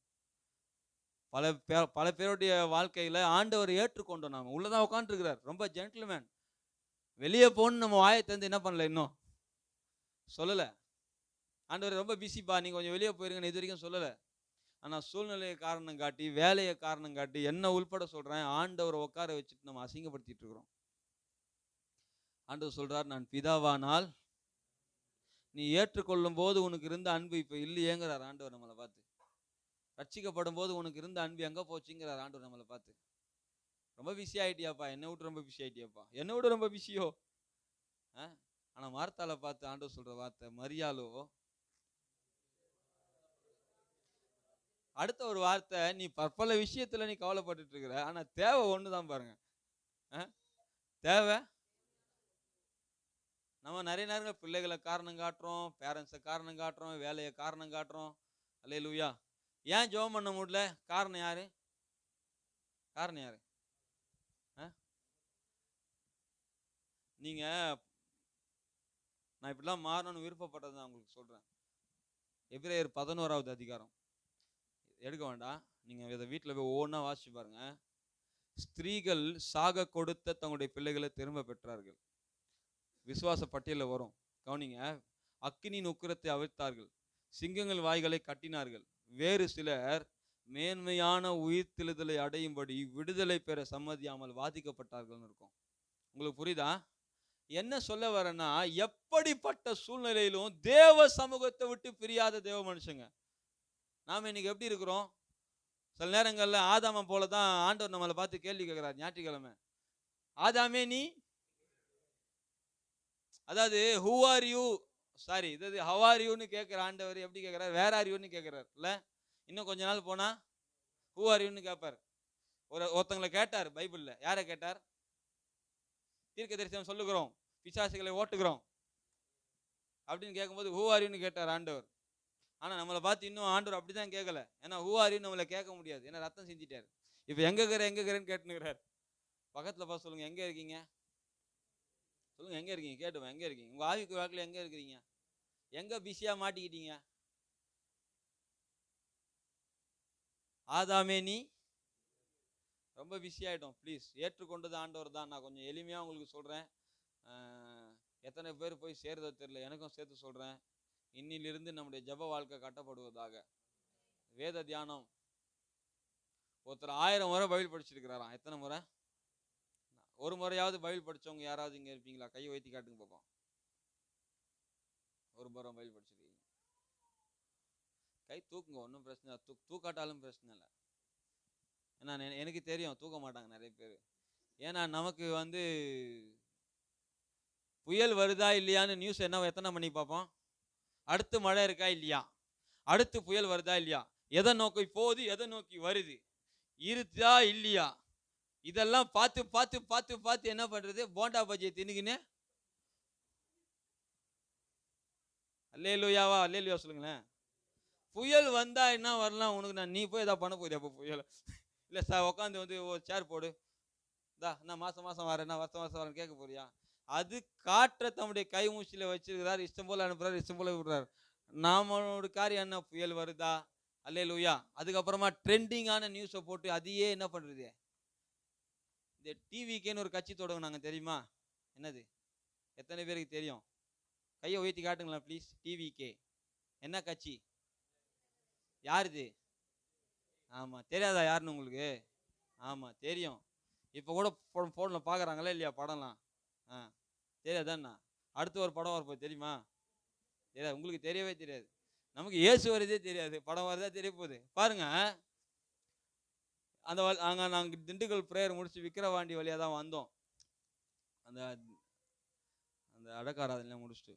பல பேருடைய வாழ்க்கையில ஆண்டவர் ஏற்றுக்கொண்டோம். நாம உள்ளதான் உட்காந்துருக்கிறார், ரொம்ப ஜென்டில்மேன். வெளியே போன்னு நம்ம வாயை தந்து என்ன பண்ணல, இன்னும் சொல்லல. ஆண்டவர் ரொம்ப பிஸிப்பா, நீங்க கொஞ்சம் வெளியே போயிருங்கன்னு இது வரைக்கும் சொல்லல. ஆனா சூழ்நிலையை காரணம் காட்டி, வேலையை காரணம் காட்டி, என்ன உள்பட சொல்றேன், ஆண்டவரை உட்கார வச்சுட்டு நம்ம அசிங்கப்படுத்திட்டு இருக்கிறோம். ஆண்டவர் சொல்றார், நான் பிதாவானால் நீ ஏற்றுக்கொள்ளும் போது உனக்கு இருந்த அன்பு இப்ப இல்லையேங்கிறார் ஆண்டவர் நம்மளை பார்த்து. ரட்சிக்கப்படும் போது உனக்கு இருந்த அன்பு எங்க போச்சுங்கிறார் ஆண்டவர் நம்மளை பார்த்து. ரொம்ப பிஸி ஆயிட்டியாப்பா, என்னை விட்டு ரொம்ப பிஸி ஆயிட்டியாப்பா, என்னை விட ரொம்ப பிஸியோ. ஆனா மார்த்தால பார்த்து ஆண்டவர் சொல்ற வார்த்தை, மரியாளோ அடுத்த ஒரு வார்த்தை, நீ பற்பல விஷயத்துல நீ கவலைப்பட்டுட்டு இருக்கிற, ஆனா தேவை ஒண்ணுதான் பாருங்க. தேவை நம்ம நிறைய நேரங்கள் பிள்ளைகளை காரணம் காட்டுறோம், பேரண்ட்ஸை காரணம் காட்டுறோம், வேலையை காரணம் காட்டுறோம். அல்லேலூயா. ஏன் ஜெபம் பண்ண முடியல? காரணம் யாரு? காரணம் யாரு? நீங்க நான் இப்படிலாம் மாறணும்னு விருப்பப்பட்டது தான் உங்களுக்கு சொல்றேன். எபிரேயர் 11வது அதிகாரம் எடுக்க வேண்டாம், நீங்க இதை வீட்டில் போய் ஒவ்வொன்றா வாசிச்சு பாருங்க. ஸ்திரீகள் சாக கொடுத்த தங்களுடைய பிள்ளைகளை திரும்ப பெற்றார்கள். விசுவாச பட்டியலில் வரும், கவனிங்க. அக்கினியின் உக்கிரத்தை அவிழ்த்தார்கள், சிங்கங்கள் வாய்களை கட்டினார்கள், வேறு சிலர் மேன்மையான உயிர்த்தெழுதலை அடையும்படி விடுதலை பெற சம்மதியாமல் வாதிக்கப்பட்டார்கள் இருக்கும். உங்களுக்கு புரியுதா? என்ன சொல்ல வரேன்னா, எப்படிப்பட்ட சூழ்நிலையிலும் தேவ சமூகத்தை விட்டு பிரியாத தேவ மனுஷங்க நாம இன்னைக்கு எப்படி இருக்கிறோம்? சில நேரங்கள்ல ஆதாம போலதான் ஆண்டவர் நம்மளை பார்த்து கேள்வி கேட்கிறார் ஞாயிற்றுக்கிழமை. ஆதாமே நீ, அதாவது ஹூ ஆர் யூ, சாரி இது ஹவ் ஆர் யூன்னு கேட்கிற ஆண்டவர் எப்படி கேட்கிறார்? வேர் ஆர் யூன்னு கேட்கிறார் இல்ல. இன்னும் கொஞ்ச நாள் போனா ஹூ ஆர் யூன்னு கேட்பார். ஒருத்தங்களை கேட்டார் பைபிள்ல. யாரை கேட்டார்? தீர்க்க தரிசனம் சொல்லுகிறோம், பிசாசுகளை ஓட்டுகிறோம் அப்படின்னு கேட்கும்போது ஹூ ஆர் யூன்னு கேட்டார் ஆண்டவர். ஆனா நம்மளை பார்த்து இன்னும் ஆண்டவர் அப்படிதான் கேட்கல. ஏன்னா ஹூ ஆர் யூ நம்மளை கேட்க முடியாது, ஏன்னா ரத்தம் செஞ்சிட்டாரு. இப்ப எங்க இருக்கிறேன்னு கேட்டுனுக்கிறார். பக்கத்துல பார்த்து சொல்லுங்க, எங்க இருக்கீங்க? சொல்லுங்க, எங்க இருக்கீங்க? கேட்டுவேன், எங்க இருக்கீங்க? உங்க ஆவிக்கு வாக்குல எங்க இருக்கிறீங்க? எங்க பிஸியா மாட்டிக்கிட்டீங்க? ஆதாமே நீ ரொம்ப பிஸி ஆயிட்டோம். ப்ளீஸ், ஏற்றுக்கொண்டது ஆண்டவர் தான். நான் கொஞ்சம் எளிமையா உங்களுக்கு சொல்றேன். எத்தனை பேர் போய் சேர்றதோ தெரியல, எனக்கும் சேர்த்து சொல்றேன். இன்னிலிருந்து நம்முடைய ஜப வாழ்க்கை கட்டப்படுவதாக. வேத தியானம். ஒருத்தர் 1000 முறை பைபிள் படிச்சிருக்கிறாராம். எத்தனை முறை? ஒரு முறையாவது பைபிள் படிச்சவங்க யாராவது இங்க இருப்பீங்களா? கையை வைத்து காட்டுங்க பார்ப்போம். ஒரு முறை பைபிள் படிச்சிருக்கீங்க? கை தூக்குங்க, ஒன்றும் பிரச்சனை இல்லை. தூக்காட்டாலும் பிரச்சனை இல்லை. ஏன்னா எனக்கு தெரியும் தூக்க மாட்டாங்க நிறைய பேர். ஏன்னா நமக்கு புயல் வருதா இல்லையான்னு நியூஸ் எத்தனை மணி பார்ப்போம்? அடுத்து மழை இருக்கா இல்லையா, அடுத்து புயல் வருதா இல்லையா, எதை நோக்கி போகுது, எதை நோக்கி வருது, இருக்குதா இல்லையா, இதெல்லாம் பார்த்து பார்த்து பார்த்து பார்த்து என்ன பண்றது? போண்டா பஜ்ஜியை தின்னுக்கின்னு அல்லேலூயாவா? அல்லேலூயா சொல்லுங்களேன். புயல் வந்தா என்ன வரலாம் உனக்கு? நீ போய் ஏதாவது பண்ண போறியா? அப்போ புயல் இல்லை சார், உட்காந்து ஒரு சேர் போடு, நான் மாசம் மாசம் வரேன், வருஷம் வருஷம் வரேன் கேட்க போறியா? அது காற்றை தம்முடைய கை மூச்சில வச்சிருக்கிறார், இஷ்டம் போல அனுப்புறாரு, இஷ்டம் போல விடுறாரு. நாமளோட காரியம் என்ன? புயல் வருதா, அல்லேலூயா. அதுக்கப்புறமா ட்ரெண்டிங்கான நியூஸை போட்டு அதையே என்ன பண்றது? இந்த டிவிக்கேன்னு ஒரு கட்சி தொடங்கினாங்க, தெரியுமா? என்னது? எத்தனை பேருக்கு தெரியும்? கையை உயர்த்தி காட்டுங்களா ப்ளீஸ். டிவிகே என்ன கட்சி? யாருது? ஆமா, தெரியாதா யாருன்னு உங்களுக்கு? ஆமா தெரியும். இப்போ கூட போன்ல பாக்குறாங்களா இல்லையா படம்லாம்? தெரியாதாண்ணா? அடுத்து ஒரு படம் வரப்போ தெரியுமா? தெரியாது. உங்களுக்கு தெரியவே தெரியாது. நமக்கு இயேசு வருதே தெரியாது, படம் வருதா தெரிய போகுது பாருங்க. நாங்கள் திண்டுக்கல் பிரேயர் முடிச்சு விக்கிரவாண்டி வழியாக தான் வந்தோம். அந்த அந்த அடக்காராதெல்லாம் முடிச்சுட்டு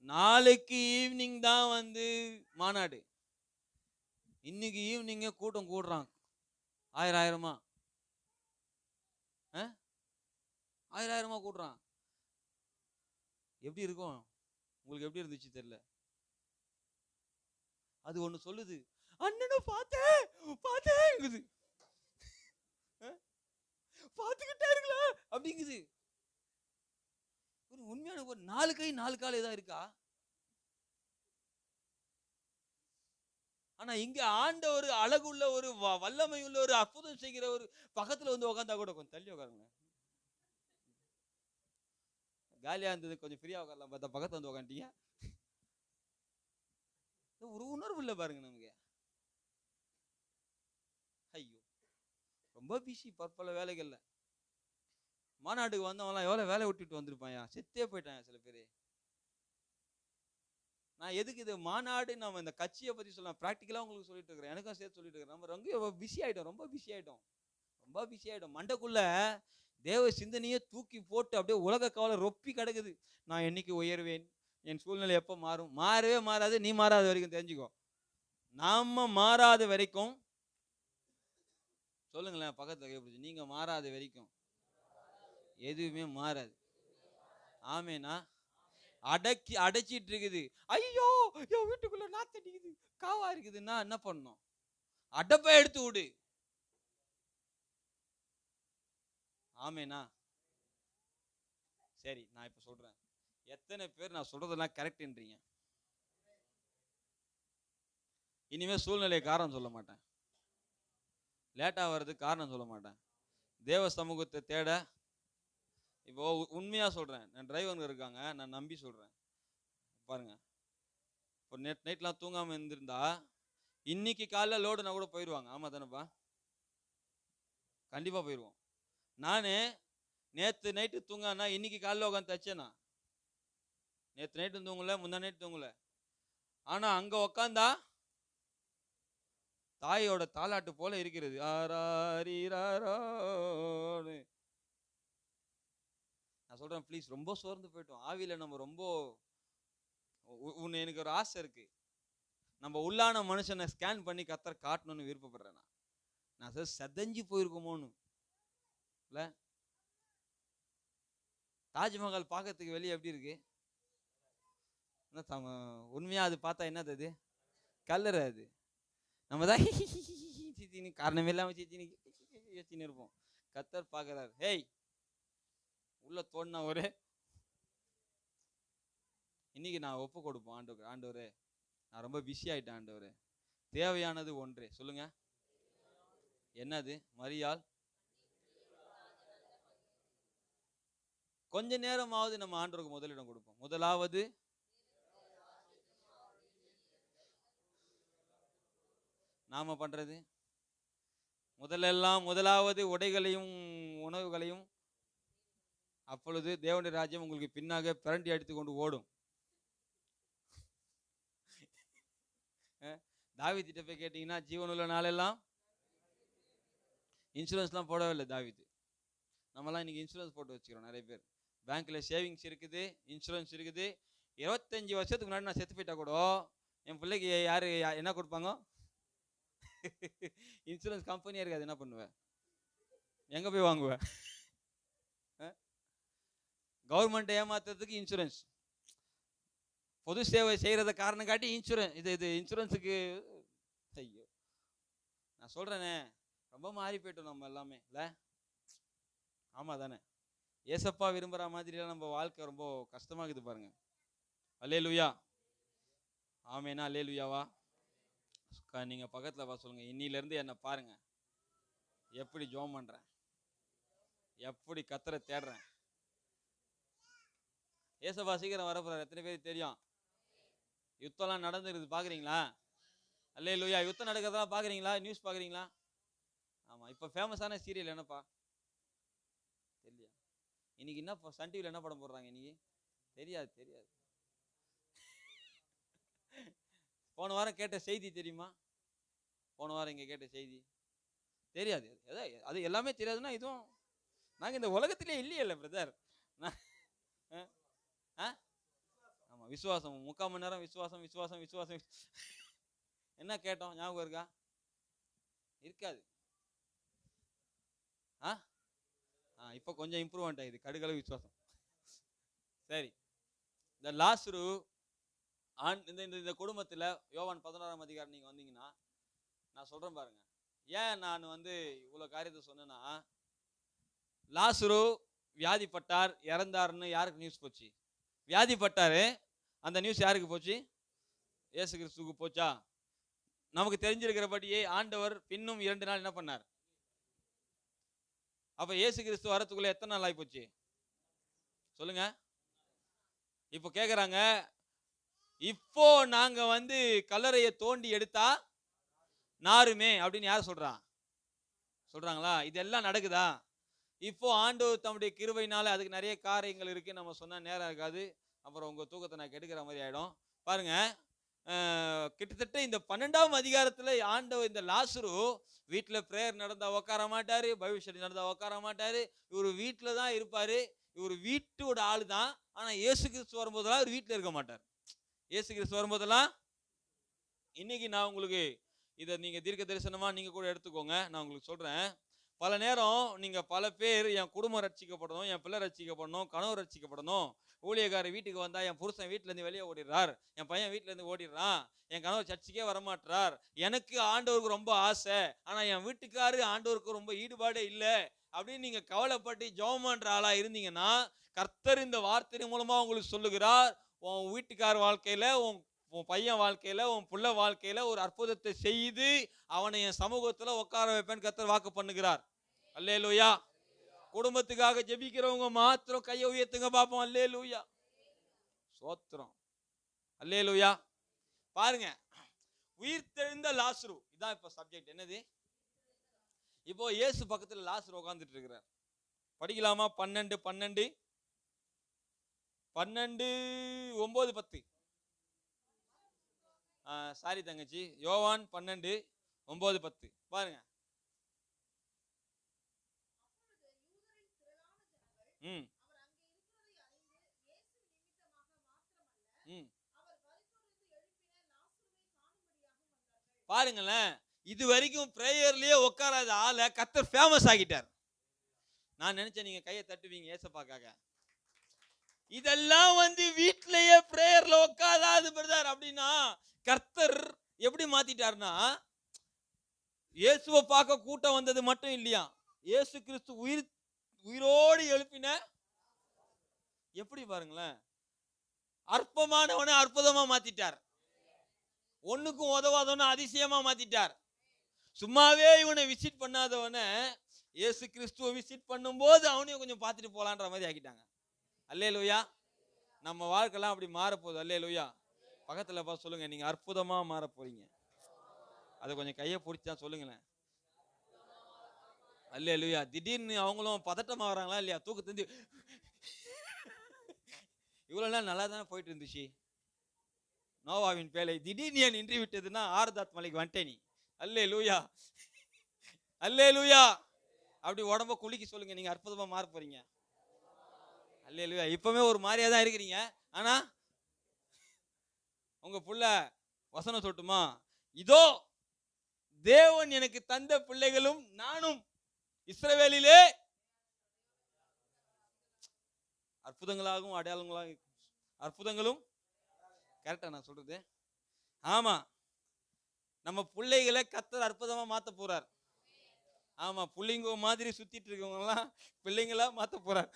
நாளைக்கு ஈவினிங் தான் மாநாடு. இன்னைக்கு ஈவினிங்கே கூட்டம் கூடுறான், ஆயிரமா ஆயிரமா கூடுறான். எப்படி இருக்கும் உங்களுக்கு? எப்படி இருந்துச்சு தெரியல. அது ஒண்ணு சொல்லுது, அண்ணனை பார்த்தேன் பார்த்துக்கிட்டே இருக்கலாம் அப்படிங்குது. ஒரு உண்மையான ஒரு 4 கை 4 கால் ஏதா இருக்கா? ஆனா இங்க ஆண்டவர் அழகுள்ள ஒரு வல்லமை உள்ள ஒரு அற்புதம் செய்கிற ஒரு பக்கத்துல வந்து உட்கார்ந்தா கூட கொஞ்சம் தள்ளி உட்காருங்க. காலியா இருந்தது கொஞ்சம் ஃப்ரீயா உட்காரலாம் பார்த்தா பக்கத்துல வந்து உட்காந்துட்டீங்க. ஒரு உணர்வு இல்ல பாருங்க நமக்கு. ஐயோ, ரொம்ப பிஸி பற்பல வேலைகள்ல. மாநாட்டுக்கு வந்தவங்களாம் எவ்வளவு வேலை விட்டுட்டு வந்திருப்பாயா, செத்தே போயிட்டாங்க சில பேரு. நான் எதுக்கு இது மாநாடு, நம்ம இந்த கட்சியை பத்தி சொல்லலாம், பிராக்டிக்கலா உங்களுக்கு சொல்லிட்டு இருக்கிறேன், எனக்கும் சேர்த்து சொல்லிட்டு இருக்கிறேன். நம்ம ரொம்ப பிஸி ஆயிட்டோம், ரொம்ப பிஸி ஆயிட்டோம், ரொம்ப பிஸி ஆயிட்டோம். மண்டைக்குள்ள தேவ சிந்தனையே தூக்கி போட்டு அப்படியே உலக கவலை ரொப்பி கிடக்குது. நான் என்னைக்கு உயர்வேன், என் சூழ்நிலை எப்ப மாறும்? மாறவே மாறாது, நீ மாறாத வரைக்கும் தெரிஞ்சுக்கோ. நாம மாறாத வரைக்கும், சொல்லுங்களேன் பக்கத்துல கைப்பிடிச்சு, நீங்க மாறாத வரைக்கும் எதுவுமே மாறாது. ஆமேனா? அடைச்சிட்டு இருக்குது. ஐயோ என் வீட்டுக்குள்ள நாத்தடிக்குது, காவா இருக்குதுன்னா என்ன பண்ணும்? அடப்பை எடுத்து விடு. ஆமேனா? சரி, நான் இப்ப சொல்றேன். எத்தனை பேர் நான் சொல்றதெல்லாம் கரெக்ட்ன்றீங்க? இனிமே சூழ்நிலை காரணம் சொல்ல மாட்டேன், லேட்டா வர்றதுக்கு காரணம் சொல்ல மாட்டேன், தேவ சமூகத்தை தேட. இப்போ உண்மையா சொல்றேன், என் டிரைவருங்க இருக்காங்க, நான் நம்பி சொல்றேன் பாருங்க. இப்போ நைட்லாம் தூங்காம இருந்திருந்தா இன்னைக்கு காலைல லோடுனா கூட போயிடுவாங்க. ஆமா தானேப்பா? கண்டிப்பா போயிடுவோம். நானு நேத்து நைட்டு தூங்கானா இன்னைக்கு காலைல உட்காந்து தச்சேனா? நேத்து நைட்டு தூங்கல, முந்தா நைட்டு தூங்கல. ஆனா அங்க உக்காந்தா தாயோட தாலாட்டு போல இருக்கிறது. நான் சொல்றேன் ப்ளீஸ், ரொம்ப சோர்ந்து போயிட்டோம் ஆவியில. நம்ம ரொம்ப எனக்கு ஒரு ஆசை இருக்கு, நம்ம உள்ளான மனுஷனை ஸ்கேன் பண்ணி கத்தர் காட்டணும்னு விருப்பப்படுறேன். நான் செதஞ்சு போயிருக்குமோன்னு இல்ல. தாஜ்மஹால் பார்க்கறதுக்கு வெளியே எப்படி இருக்கு? உண்மையா அது பார்த்தா என்னது? அது கல்லறை. அது நம்ம தான் சித்தினி காரணமே இல்லாம சித்தினி இருப்போம். கத்தர் பார்க்கிறார். ஹேய், உள்ள தோணுனா ஒரு இன்னைக்கு நான் ஒப்பு கொடுப்போம் ஆண்டவர். ஆண்டவரே, நான் ரொம்ப பிஸி ஆயிட்டேன் ஆண்டவரே. தேவையானது ஒன்றே, சொல்லுங்க. என்னது? மரியாள் கொஞ்ச நேரமாவது நம்ம ஆண்டவருக்கு முதலிடம் கொடுப்போம். முதலாவது நாம பண்றது முதலாவது உடைகளையும் உணவுகளையும், அப்பொழுது தேவனுடைய ராஜ்யம் உங்களுக்கு பின்னாக பிரண்டி அடித்து கொண்டு ஓடும். தாவீதிட்ட போய் கேட்டீங்கன்னா, ஜீவனுள்ள நாளெல்லாம் இன்சூரன்ஸ்லாம் போடவே இல்லை தாவீது. நம்மலாம் இன்னைக்கு இன்சூரன்ஸ் போட்டு வச்சுக்கிறோம். நிறைய பேர் பேங்க்ல சேவிங்ஸ் இருக்குது, இன்சூரன்ஸ் இருக்குது. 25 வருஷத்துக்கு முன்னாடி நான் செத்து போயிட்டா கூட என் பிள்ளைக்கு யாரு என்ன கொடுப்பாங்க? இன்சூரன்ஸ் கம்பெனியா இருக்காது. என்ன பண்ணுவேன்? எங்க போய் வாங்குவேன்? கவர்மெண்ட் ஏமாத்துறதுக்கு இன்சூரன்ஸ், பொது சேவை செய்யறத காரணம் காட்டி இன்சூரன்ஸ். இது இன்சூரன்ஸுக்கு ஐயோ, நான் சொல்றேனே, ரொம்ப மாறி போயிட்டோம் நம்ம எல்லாமே இல்ல. ஆமா தானே? ஏசப்பா விரும்புற மாதிரிலாம் நம்ம வாழ்க்கை ரொம்ப கஷ்டமாகுது பாருங்க. அல்லேலூயா, ஆமேனா? அல்லேலூயாவா? நீங்க பக்கத்துல பா சொல்லுங்க, இன்னில இருந்து என்ன பாருங்க, எப்படி ஜோம் பண்றேன், எப்படி கத்தரை தேடுறேன். ஏசப்பா சீக்கிரம் வரப்போறாரு. எத்தனை பேருக்கு தெரியும்? யுத்தம்லாம் நடந்துருக்குது, பாக்குறீங்களா? அல்லேலூயா. யுத்தம் நடக்கிறதெல்லாம் பாக்குறீங்களா? நியூஸ் பாக்குறீங்களா? ஆமா. இப்ப ஃபேமஸான சீரியல் என்னப்பா? தெரியல. இன்னைக்கு என்ன சன் டிவில என்ன படம் போடுறாங்க இன்னைக்கு? தெரியாது. போன வாரம் கேட்ட செய்தி தெரியுமா? போன வாரம் இங்க கேட்ட செய்தி தெரியாது. அது எல்லாமே தெரியாதுன்னா இதுவும் நாங்க இந்த உலகத்திலே இல்லையே பிரதர். ஆமா, விசுவாசம் 3/4 மணி நேரம் விசுவாசம். என்ன கேட்டோம் ஞாபகம் இருக்கா? இருக்காது. இப்ப கொஞ்சம் இம்ப்ரூவ்மெண்ட் ஆயிடுது, கடுகளவு விசுவாசம். சரி, இந்த லாசரு இந்த குடும்பத்துல யோவான் 16ஆம் அதிகாரம் நீங்க வந்தீங்கன்னா, நான் சொல்றேன் பாருங்க. ஏன் நான் இவ்வளவு காரியத்தை சொன்னேன்னா, லாசரு வியாதிப்பட்டார், இறந்தாருன்னு யாருக்கு நியூஸ் போச்சு? வியாதிப்பட்டாரு, அந்த நியூஸ் யாருக்கு போச்சு? இயேசு கிறிஸ்துவுக்கு போச்சா? நமக்கு தெரிஞ்சிருக்கிறபடியே ஆண்டவர் பின்னும் 2 நாள் என்ன பண்ணார்? அப்ப இயேசு கிறிஸ்து வரத்துக்குள்ள எத்தனை நாள் ஆகி போச்சு சொல்லுங்க? இப்போ கேக்குறாங்க, இப்போ நாங்க கல்லறையை தோண்டி எடுத்தா நாருமே அப்படின்னு யார் சொல்றாங்களா? இதெல்லாம் நடக்குதா? இப்போ ஆண்டவர் தம்முடைய கிருபையினால, அதுக்கு நிறைய காரியங்கள் இருக்கு, நம்ம சொன்னா நேரம் இருக்காது, அப்புறம் உங்க தூக்கத்தை நான் கெடுக்கிற மாதிரி ஆயிடும். பாருங்க, கிட்டத்தட்ட இந்த 12ஆம் அதிகாரத்துல ஆண்டவர் இந்த லாசரு வீட்டுல பிரேயர் நடந்தா உட்கார மாட்டாரு, பைபிள் ஸ்டடி நடந்தா உட்கார மாட்டாரு, இவர் வீட்டுல தான் இருப்பாரு, இவர் வீட்டோட ஆளு தான். ஆனா இயேசு கிறிஸ்து வரும்போதெல்லாம் இவர் வீட்டுல இருக்க மாட்டார். இயேசு கிறிஸ்து வரும்போதெல்லாம், இன்னைக்கு நான் உங்களுக்கு இதை நீங்க தீர்க்க தரிசனமா நீங்க கூட எடுத்துக்கோங்க, நான் உங்களுக்கு சொல்றேன். பல நேரம் நீங்க பல பேர் என் குடும்பம் ரட்சிக்கப்படணும், என் பிள்ளை ரட்சிக்கப்படணும், கணவர் ரட்சிக்கப்படணும், ஊழியக்காரர் வீட்டுக்கு வந்தா என் புருஷன் வீட்டுல இருந்து வெளியே ஓடிடுறார், என் பையன் வீட்டுல இருந்து ஓடிடுறான், என் கணவர் சர்ச்சுக்கே வரமாட்டார், எனக்கு ஆண்டவருக்கு ரொம்ப ஆசை, ஆனா என் வீட்டுக்காரு ஆண்டவருக்கு ரொம்ப ஈடுபாடே இல்லை அப்படின்னு நீங்க கவலைப்பட்டு ஜெபம் பண்ற ஆளா இருந்தீங்கன்னா, கர்த்தர் இந்த வார்த்தை மூலமா உங்களுக்கு சொல்லுகிறார், உன் வீட்டுக்கார வாழ்க்கையில, உன் பையன் வாழ்க்கையில, உன் புள்ள வாழ்க்கையில ஒரு அற்புதத்தை செய்து அவனை என் சமூகத்துல உட்கார வைப்பேன் கர்த்தர் வாக்கு பண்ணுகிறார். அல்லேலூயா. குடும்பத்துக்காக ஜெபிக்கிறவங்க மாத்திரம் கையை உயர்த்துங்க பாப்போம். அல்லேலூயா, சோத்திரம். அல்லேலூயா. பாருங்க, உயிர்த்தெழுந்த லாசரு, இதான் இப்ப சப்ஜெக்ட். என்னது? இப்போ இயேசு பக்கத்துல லாசரு உட்கார்ந்துட்டு இருக்கிறார். படிக்கலாமா? 12 9 10. சாரி தங்கச்சி, யோவான் 12 9 10 பாருங்க. பாருங்களேன், இது வரைக்கும் பிரேயர்லயே உட்காராத ஆளை கர்த்தர் ஃபேமஸ் ஆகிட்டார். நான் நினைச்சேன் நீங்க கையை தட்டுவீங்க ஏசப்பாக்காக. இதெல்லாம் வீட்லயே பிரேயர்ல உட்காராது பிரதர் அப்படின்னா கர்த்தர் எப்படி மாத்திட்டார்னா, இயேசுவை பார்க்க கூட்டம் வந்தது மட்டும் இல்லையா, இயேசு கிறிஸ்து உயிரோடு எழுப்பின எப்படி பாருங்களேன், அற்பமானவனை அற்புதமா மாத்திட்டார், ஒண்ணுக்கும் உதவாதவனை அதிசயமா மாத்திட்டார். சும்மாவே இவனை விசிட் பண்ணாதவனை இயேசு கிறிஸ்துவை விசிட் பண்ணும்போது அவனையும் கொஞ்சம் பார்த்துட்டு போலான்ற மாதிரி ஆக்கிட்டாங்க. அல்லேலூயா. நம்ம வாழ்க்கைலாம் அப்படி மாறப்போகுது. அல்லேலூயா. பக்கத்துல பார்த்து சொல்லுங்க, நீங்க அற்புதமா மாற போறீங்க. அதை கொஞ்சம் கையை பிடிச்சா சொல்லுங்களேன். அல்லேலூயா. திடீர்னு அவங்களும் பதட்டமா வராங்களா இல்லையா? தூக்கத்து இவ்வளவு நாள் நல்லா தானே போயிட்டு இருந்துச்சு, நோவாவின் பேலை திடீர்னு ஏன் நின்று விட்டதுன்னா ஆறுதாத் மலைக்கு வந்துட்டேன் நீ. அல்லேலூயா, அல்லேலூயா. அப்படி உடம்ப குளிக்க சொல்லுங்க, நீங்க அற்புதமா மாற போறீங்க. அல்லேலூயா. இப்பவுமே ஒரு மாதிரியா தான் இருக்கிறீங்க, ஆனா உங்க புள்ள வசனம் சொல்லட்டுமா, இதோ தேவன் எனக்கு தந்த பிள்ளைகளும் நானும் இஸ்ரவேலிலே அற்புதங்களாகவும் அடையாளங்களாகவும், அற்புதங்களும் கரெக்டா நான் சொல்றது? ஆமா, நம்ம பிள்ளைகளை கர்த்தர் அற்புதமா மாத்த போறார். ஆமா, பிள்ளைங்க மாதிரி சுத்திட்டு இருக்கவங்க எல்லாம் பிள்ளைங்களா மாத்த போறார்.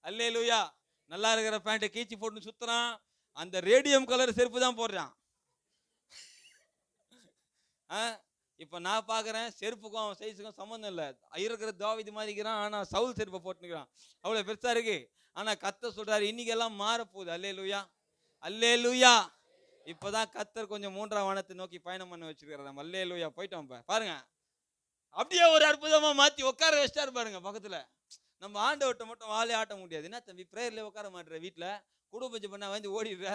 அல்லேலூயா. நல்லா இருக்கிற பேண்ட்டை கீச்சி போட்டு சுத்துறான், அந்த ரேடியம் கலர் செருப்பு தான் போடுறான். இப்ப நான் பாக்குறேன், செருப்புக்கும் அவன் சைஸுக்கும் சம்பந்தம் இல்லை, இருக்கிற தாவீது மாதிரி இருக்கிறான், ஆனா சவுல் செருப்பை போட்டுக்கிறான், அவ்வளவு பெருசா இருக்கு. ஆனா கர்த்தர் சொல்றாரு இன்னைக்கு எல்லாம் மாற போகுது. அல்லேலூயா, அல்லேலூயா. இப்பதான் கர்த்தர் கொஞ்சம் 3ஆம் வானத்தை நோக்கி பயணம் பண்ண வச்சிருக்கிறார். நம்ம அல்லேலூயா போயிட்டோம். பாருங்க, அப்படியே ஒரு அற்புதமா மாத்தி உட்கார வச்சிட்டாரு பாருங்க பக்கத்துல. நம்ம ஆண்டவர்கிட்ட மட்டும் வாழை ஆட்ட முடியாது. என்ன தம்பி பிரேயர்ல உட்கார மாட்டேற, வீட்டுல குடும்ப ஜெபம் பண்ண ஓடிடுற.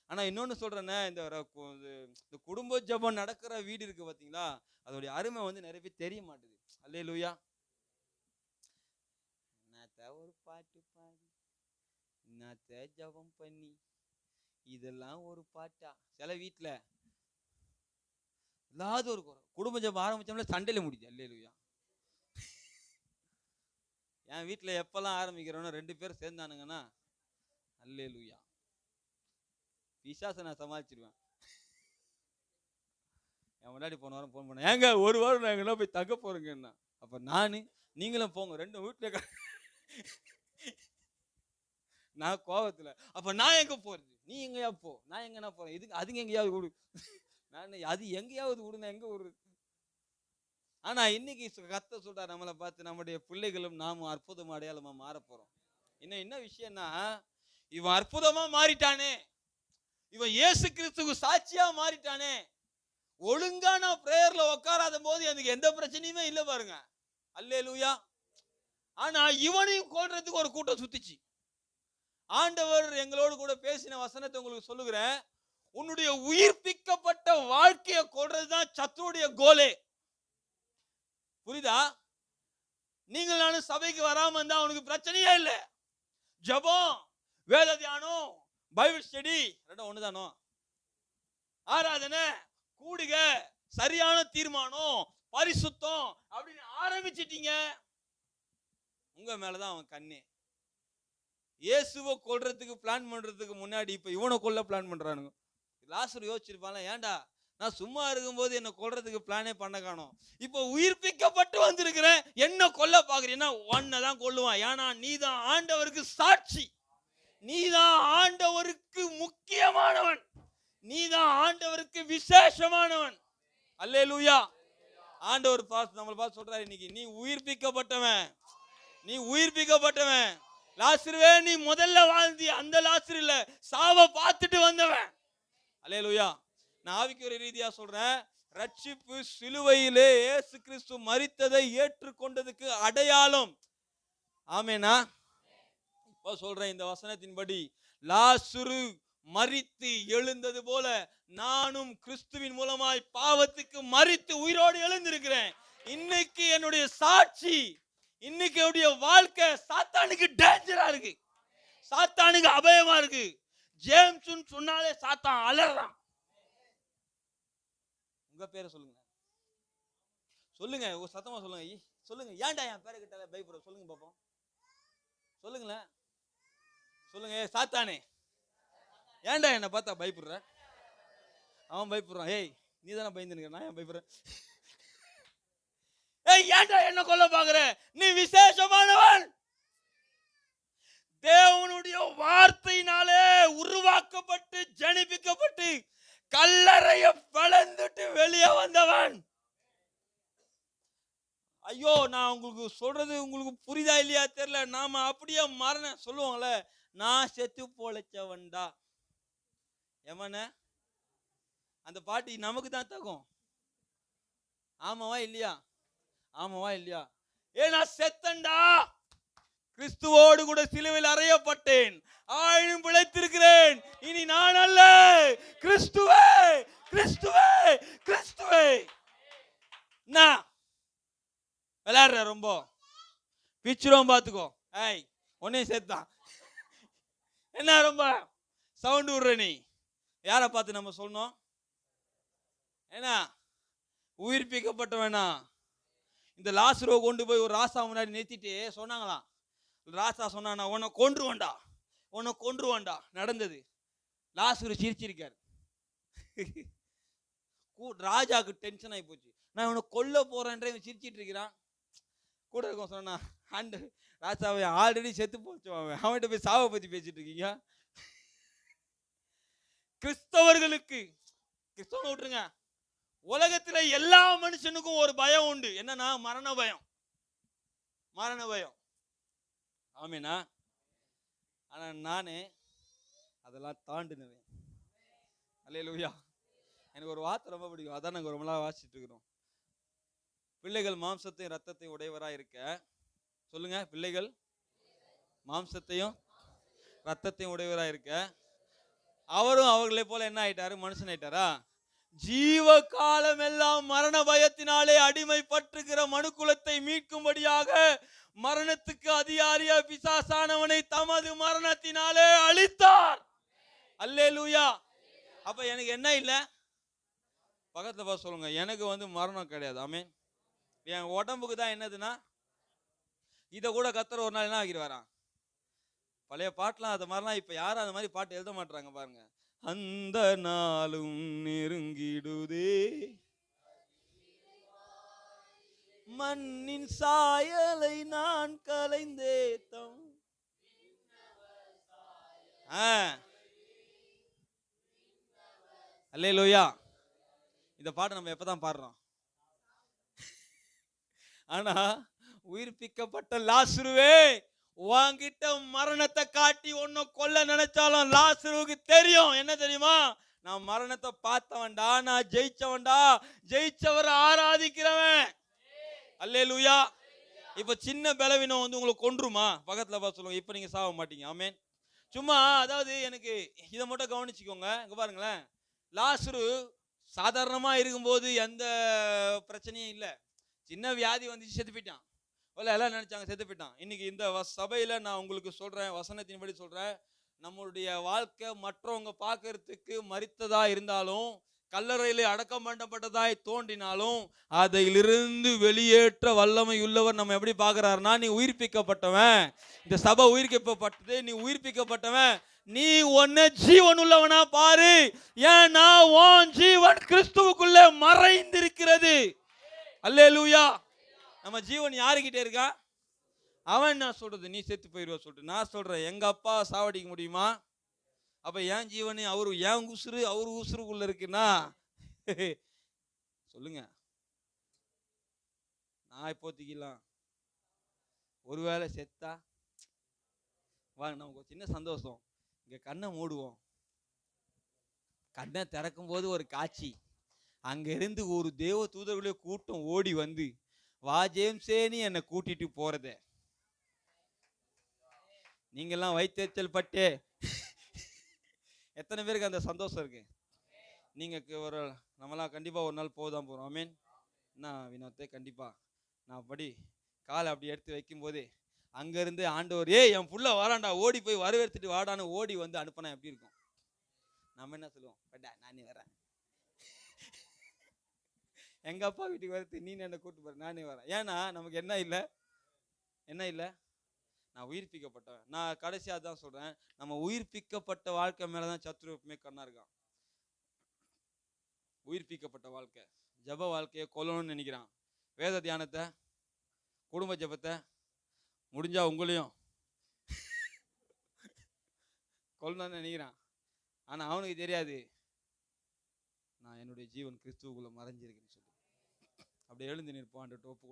ஆனா இன்னொன்னு சொல்றேன்னா, இந்த குடும்ப ஜெபம் நடக்கிற வீடு இருக்கு பாத்தீங்களா, அதோடைய அருமை நிறைய பேர் தெரிய மாட்டேது. அல்லேலூயா. ஒரு பாட்டு பாடி ஜெபம் பண்ணி இதெல்லாம் ஒரு பாட்டா? சில வீட்டுல இல்லாத ஒரு குடும்ப ஜெபம் ஆரம்பிச்சோம்னா சண்டையில முடியுது. அல்லேலூயா. என் வீட்டுல எப்பெல்லாம் ஆரம்பிக்கிறோன்னா 2 பேர் சேர்ந்தானுங்கன்னா அல்லேலூயா, பிசாசை நான் சமாளிச்சிருவேன். என் முன்னாடி போன வாரம் போன் பண்ண, ஏங்க ஒரு வாரம் நான் எங்கன்னா போய் தங்க போறேங்கன்னா, அப்ப நானு நீங்களும் போங்க, 2 வீட்டுல நான் கோபத்துல அப்ப நான் எங்க போறது, நீ எங்கயா போ, நான் எங்கன்னா போறேன், இதுக்கு அதுங்க எங்கேயாவது விடு, நான் அது எங்கேயாவது விடுனா எங்க விடுறது. ஆனா இன்னைக்கு கத்த சொல்றார் நம்மளை பார்த்து, நம்முடைய பிள்ளைகளும் நாமும் அற்புதமா அடையாளமா மாற போறோம். இன்னும் என்ன விஷயம்னா, இவன் அற்புதமா மாறிட்டானே, இவன் இயேசு கிறிஸ்துக்கு சாட்சியா மாறிட்டானே, ஒழுங்கா நான் பிரேயர்ல உட்காராத போது எனக்கு எந்த பிரச்சனையுமே இல்லை பாருங்க. அல்லேலூயா. ஆனா இவனையும் கொல்றதுக்கு ஒரு கூட்டம் சுத்திச்சு. ஆண்டவர் எங்களோடு கூட பேசின வசனத்தை உங்களுக்கு சொல்லுகிறேன். உன்னுடைய உயிர்ப்பிக்கப்பட்ட வாழ்க்கையை கொல்றதுதான் சத்துருடைய கோலே. புரியுதா? நீங்கள் நானும் சபைக்கு வராம இருந்தா அவனுக்கு பிரச்சனையே இல்லை. ஜெபம், வேத தியானம், பைபிள் ஸ்டடி ரெண்டும் ஒண்ணுதானோ? ஆராதனை, கூடுக, சரியான தீர்மானம், பரிசுத்தம் அப்படின்னு ஆரம்பிச்சிட்டீங்க, உங்க மேலதான் அவன் கண்ணே. இயேசுவை கொல்றதுக்கு பிளான் பண்றதுக்கு முன்னாடி இப்ப இவனை கொல்ல பிளான் பண்றானுங்க. லாசர் யோசிச்சிருப்பான்ல, ஏன்டா நான் சும்மா இருக்கும்போது என்ன கொல்றதுக்கு பிளானே பண்ண காணோம், இப்போ உயிர்ப்பிக்கப்பட்டு வந்திருக்கிறேன், என்ன கொல்ல பாக்குறீங்கன்னா ஒன்னதான் கொல்லுவான். ஏன்னா நீதான் ஆண்டவருக்கு சாட்சி, நீதான் ஆண்டவருக்கு முக்கியமானவன், நீதான் ஆண்டவருக்கு விசேஷமானவன். அல்லேலூயா. ஆண்டவர் பார்த்து நம்மளை பார்த்து சொல்றாரு இன்னைக்கு, நீ உயிர்ப்பிக்கப்பட்டவன், நீ உயிர்ப்பிக்கப்பட்டவன். லாசருவே நீ முதல்ல வாழ்ந்தி அந்த லாசர் இல்ல, சாவை பார்த்துட்டு வந்தவன். அல்லேலூயா. நான் ஆவிக்குரிய ரீதியா சொல்றேன், ரட்சிப்பு சிலுவையிலே இயேசு கிறிஸ்து மரித்ததை ஏற்றுக்கொண்டதுக்கு அடையாளம். ஆமெனா? இப்போ சொல்றேன், இந்த வசனத்தின்படி லாசரு மரித்து எழுந்தது போல நானும் கிறிஸ்துவின் மூலமாய் பாவத்துக்கு மரித்து உயிரோடு எழுந்திருக்கிறேன். இன்னைக்கு என்னுடைய சாட்சி, இன்னைக்கு என்னுடைய வாழ்க்கை சாத்தானுக்கு டேஞ்சரா இருக்கு, சாத்தானுக்கு அபயமா இருக்கு. ஜேம்ஸ் சொன்னாலே சாத்தான் அலறான். உங்க பேரை சொல்லுங்க, சொல்லுங்க, சத்தமா சொல்லுங்க, சொல்லுங்க. ஏன்டா என் பேரை கிட்ட பயப்படுற சொல்லுங்க பாப்போம், சொல்லுங்களேன், சொல்லுங்க. சாத்தானே, ஏன்டா என்ன பார்த்தா பயப்படுற? அவன் பயப்படுறான். ஏய் நீ தானே பயந்துருக்க, நான் ஏன் பயப்படுறேன்? ஏய் ஏன்டா என்ன கொல்ல பாக்குற? நீ விசேஷமானவன். தேவனுடைய வார்த்தையினாலே உருவாக்கப்பட்டு ஜனிப்பிக்கப்பட்டு கல்லறையை பிளந்துட்டு வெளியே வந்தவன். ஐயோ, நான் உங்களுக்கு சொல்றது உங்களுக்கு புரியுதா இல்லையா தெரியல. நாம அப்படியே மரண சொல்லுவாங்கல்ல, நான் செத்து பொழைச்சவன்டா. எமன அந்த பாட்டி நமக்கு தான் தகும். ஆமாவா இல்லையா? ஆமாவா இல்லையா? நான் செத்தண்டா, கிறிஸ்துவோடு கூட சிலுவையில் அறையப்பட்டேன், ஆயினும் பிழைத்திருக்கிறேன். இனி நான் அல்ல, கிறிஸ்துவே, கிறிஸ்துவே, கிறிஸ்துவே. நான் விளையாடுற ரொம்ப பிச்சுரும் பாத்துக்கோ. ஏய் உன்னையும் சேர்த்தான். என்ன ரொம்ப சவுண்ட் விடுற நீ? யாரை பார்த்து நம்ம சொன்னோம்? ஏன்னா உயிர்ப்பிக்கப்பட்டவனா இந்த லாசருவை கொண்டு போய் ஒரு ராசா முன்னாடி நிறுத்திட்டு சொன்னாங்களாம். ராசா சொன்னா உன்னை கொன்றுவண்டா, உன்னை கொன்றுவண்டா. நடந்தது. லாசரு சிரிச்சிருக்காரு. ராஜாக்கு டென்ஷன் ஆகி போச்சு. நான் இவனை கொல்ல போறேன்ற சிரிச்சிட்டு இருக்கிறான். கூட இருக்கும் சொன்னா, ஆண்டு ராஜாவை ஆல்ரெடி செத்து போச்சு, அவன்கிட்ட போய் சாவை பத்தி பேசிட்டு இருக்கீங்க. கிறிஸ்தவர்களுக்கு, கிறிஸ்தவனை விட்டுருங்க, உலகத்துல எல்லா மனுஷனுக்கும் ஒரு பயம் உண்டு. என்னன்னா மரண பயம், மரண பயம். ஆமேனா? ஆனா நானே அதெல்லாம் தாண்டினவேன். அல்லேலூயா. எனக்கு ஒரு வார்த்தை ரொம்ப பிடிக்கும், அதான் நாங்கள் ரொம்ப நாள் வாசிச்சுட்டு இருக்கிறோம். பிள்ளைகள் மாம்சத்தையும் ரத்தத்தையும் உடையவராக இருக்க சொல்லுங்க. பிள்ளைகள் மாம்சத்தையும் ரத்தத்தையும் உடையவராக இருக்க அவரும் அவர்களை போல என்ன ஆயிட்டாரு? மனுஷன் ஆயிட்டாரா? ஜீவ காலம் எல்லாம் மரண பயத்தினாலே அடிமைப்பட்டிருக்கிற மனுக்குலத்தை மீட்கும்படியாக மரணத்துக்கு அதிகாரியா பிசாசானவனை தமது மரணத்தினாலே அழித்தார். அல்லேலூயா. அப்ப எனக்கு என்ன இல்ல? பக்கத்துல பார்த்து சொல்லுங்க, எனக்கு மரணம் கிடையாது. ஆமென். என் உடம்புக்கு தான் என்னதுன்னா, இதை கூட கத்தர் ஒரு நாள் என்ன ஆகிடுவாராம். பழைய பாட்டுலாம் அது மாதிரிலாம் இப்ப யாரும் அந்த மாதிரி பாட்டு எழுத மாட்டாங்க பாருங்க. அந்த நாளும் நெருங்கிடுதே மண்ணின் சாயலை நான் கலைந்தே அல்லேலூயா. இந்த பாட்டு நம்ம எப்பதான் பாடுறோம்? ஆனா உயிர்ப்பிக்கப்பட்ட லாசருவே, உன்கிட்ட மரணத்தை காட்டி உன்னை கொல்ல நினைச்சாலும் லாசருவுக்கு தெரியும், என்ன தெரியுமா? நான் மரணத்தை பார்த்தவன்டா, நான் ஜெயிச்சவன்டா, ஜெயிச்சவரை ஆராதிக்கிறவன். அல்லேலூயா. இப்ப சின்ன பலவீனம் வந்து உங்களை கொன்றுமா? பக்கத்துல பார்த்து சொல்லுங்க, இப்ப நீங்க சாக மாட்டீங்க. ஆமென். சும்மா அதாவது எனக்கு இதை மட்டும் கவனிச்சுக்கோங்க. இங்க பாருங்களேன், லாசரு சாதாரணமா இருக்கும்போது எந்த பிரச்சனையும் இல்லை. சின்ன வியாதி வந்துச்சு, செத்து போயிட்டான். எல்லாம் நினைச்சாங்க செத்து போயிட்டான். இன்னைக்கு இந்த சபையில நான் உங்களுக்கு சொல்றேன், வசனத்தின்படி சொல்றேன், நம்மளுடைய வாழ்க்கை மற்றவங்க பார்க்கறதுக்கு மரித்ததா இருந்தாலும், கல்லறையிலே அடக்கம் பண்ணப்பட்டதாய் தோன்றினாலும், அதிலிருந்து வெளியேற்ற வல்லமை உள்ளவர் நம்ம எப்படி பார்க்கிறாருன்னா, நீ உயிர்ப்பிக்கப்பட்டவன், இந்த சபை உயிர்ப்பிக்கப்பட்டது, நீ உயிர்ப்பிக்கப்பட்டவன், நீ ஒன்னு ஜீவன் உள்ளவனா பாரு. ஏன்னா உன் ஜீவன் கிறிஸ்துவுக்குள்ளே மறைந்திருக்கிறது. அல்லேலூயா. நம்ம ஜீவன் யாருக்கிட்டே இருக்கா? அவன் நான் சொல்றது நீ செத்து போயிடுவா சொல்லிட்டு நான் சொல்றேன், எங்க அப்பா சாவடிக்க முடியுமா? அப்ப என் ஜீவனு அவரு என் உசுறு அவரு உசுருக்குள்ள இருக்குன்னா சொல்லுங்க. நான் இப்போத்திக்கலாம் ஒருவேளை செத்தா வாங்க, நமக்கு ஒரு சின்ன சந்தோஷம். இங்க கண்ணை மூடுவோம், கண்ணை திறக்கும் போது ஒரு காட்சி, அங்க இருந்து ஒரு தேவ தூதர்களுடைய கூட்டம் ஓடி வந்து, வா ஜேம்ஸேன்னு என்னை கூட்டிட்டு போறத நீங்கெல்லாம் வைத்தேச்சல் பட்டே எத்தனை பேருக்கு அந்த சந்தோஷம் இருக்கு? நீங்க ஒரு நம்மளாம் கண்டிப்பா ஒரு நாள் போதான் போறோம். ஆமீன். நான் வினோத்தை கண்டிப்பா நான் படி காலை அப்படி எடுத்து வைக்கும் போதே அங்க இருந்து ஆண்டவர் என் புள்ள வராண்டா, ஓடி போய் வரவேற்றுட்டு வாடான்னு ஓடி வந்து அனுப்பினா எப்படி இருக்கும்? நம்ம என்ன சொல்லுவோம்? பட்டா நானே வரேன். எங்க அப்பா வீட்டுக்கு வரது நீ என்ன கூட்டு போற, நானே வரேன். ஏன்னா நமக்கு என்ன இல்லை, என்ன இல்லை, நான் உயிர்ப்பிக்கப்பட்டவன். நான் கடைசியாக தான் சொல்றேன், நம்ம உயிர்ப்பிக்கப்பட்ட வாழ்க்கை மேலதான் சத்துரு எப்பவுமே கண்ணா இருக்கான். உயிர்ப்பிக்கப்பட்ட வாழ்க்கை, ஜப வாழ்க்கையை கொல்லணும்னு நினைக்கிறான். வேத தியானத்தை, குடும்ப ஜபத்தை, முடிஞ்சா உங்களையும் கொல்லணும்னு நினைக்கிறான். ஆனா அவனுக்கு தெரியாது நான் என்னுடைய ஜீவன் கிறிஸ்துவுக்குள்ள மறைஞ்சிருக்குன்னு சொல்லி. அப்படியே எழுந்து நிற்போம். அந்த டோப்பு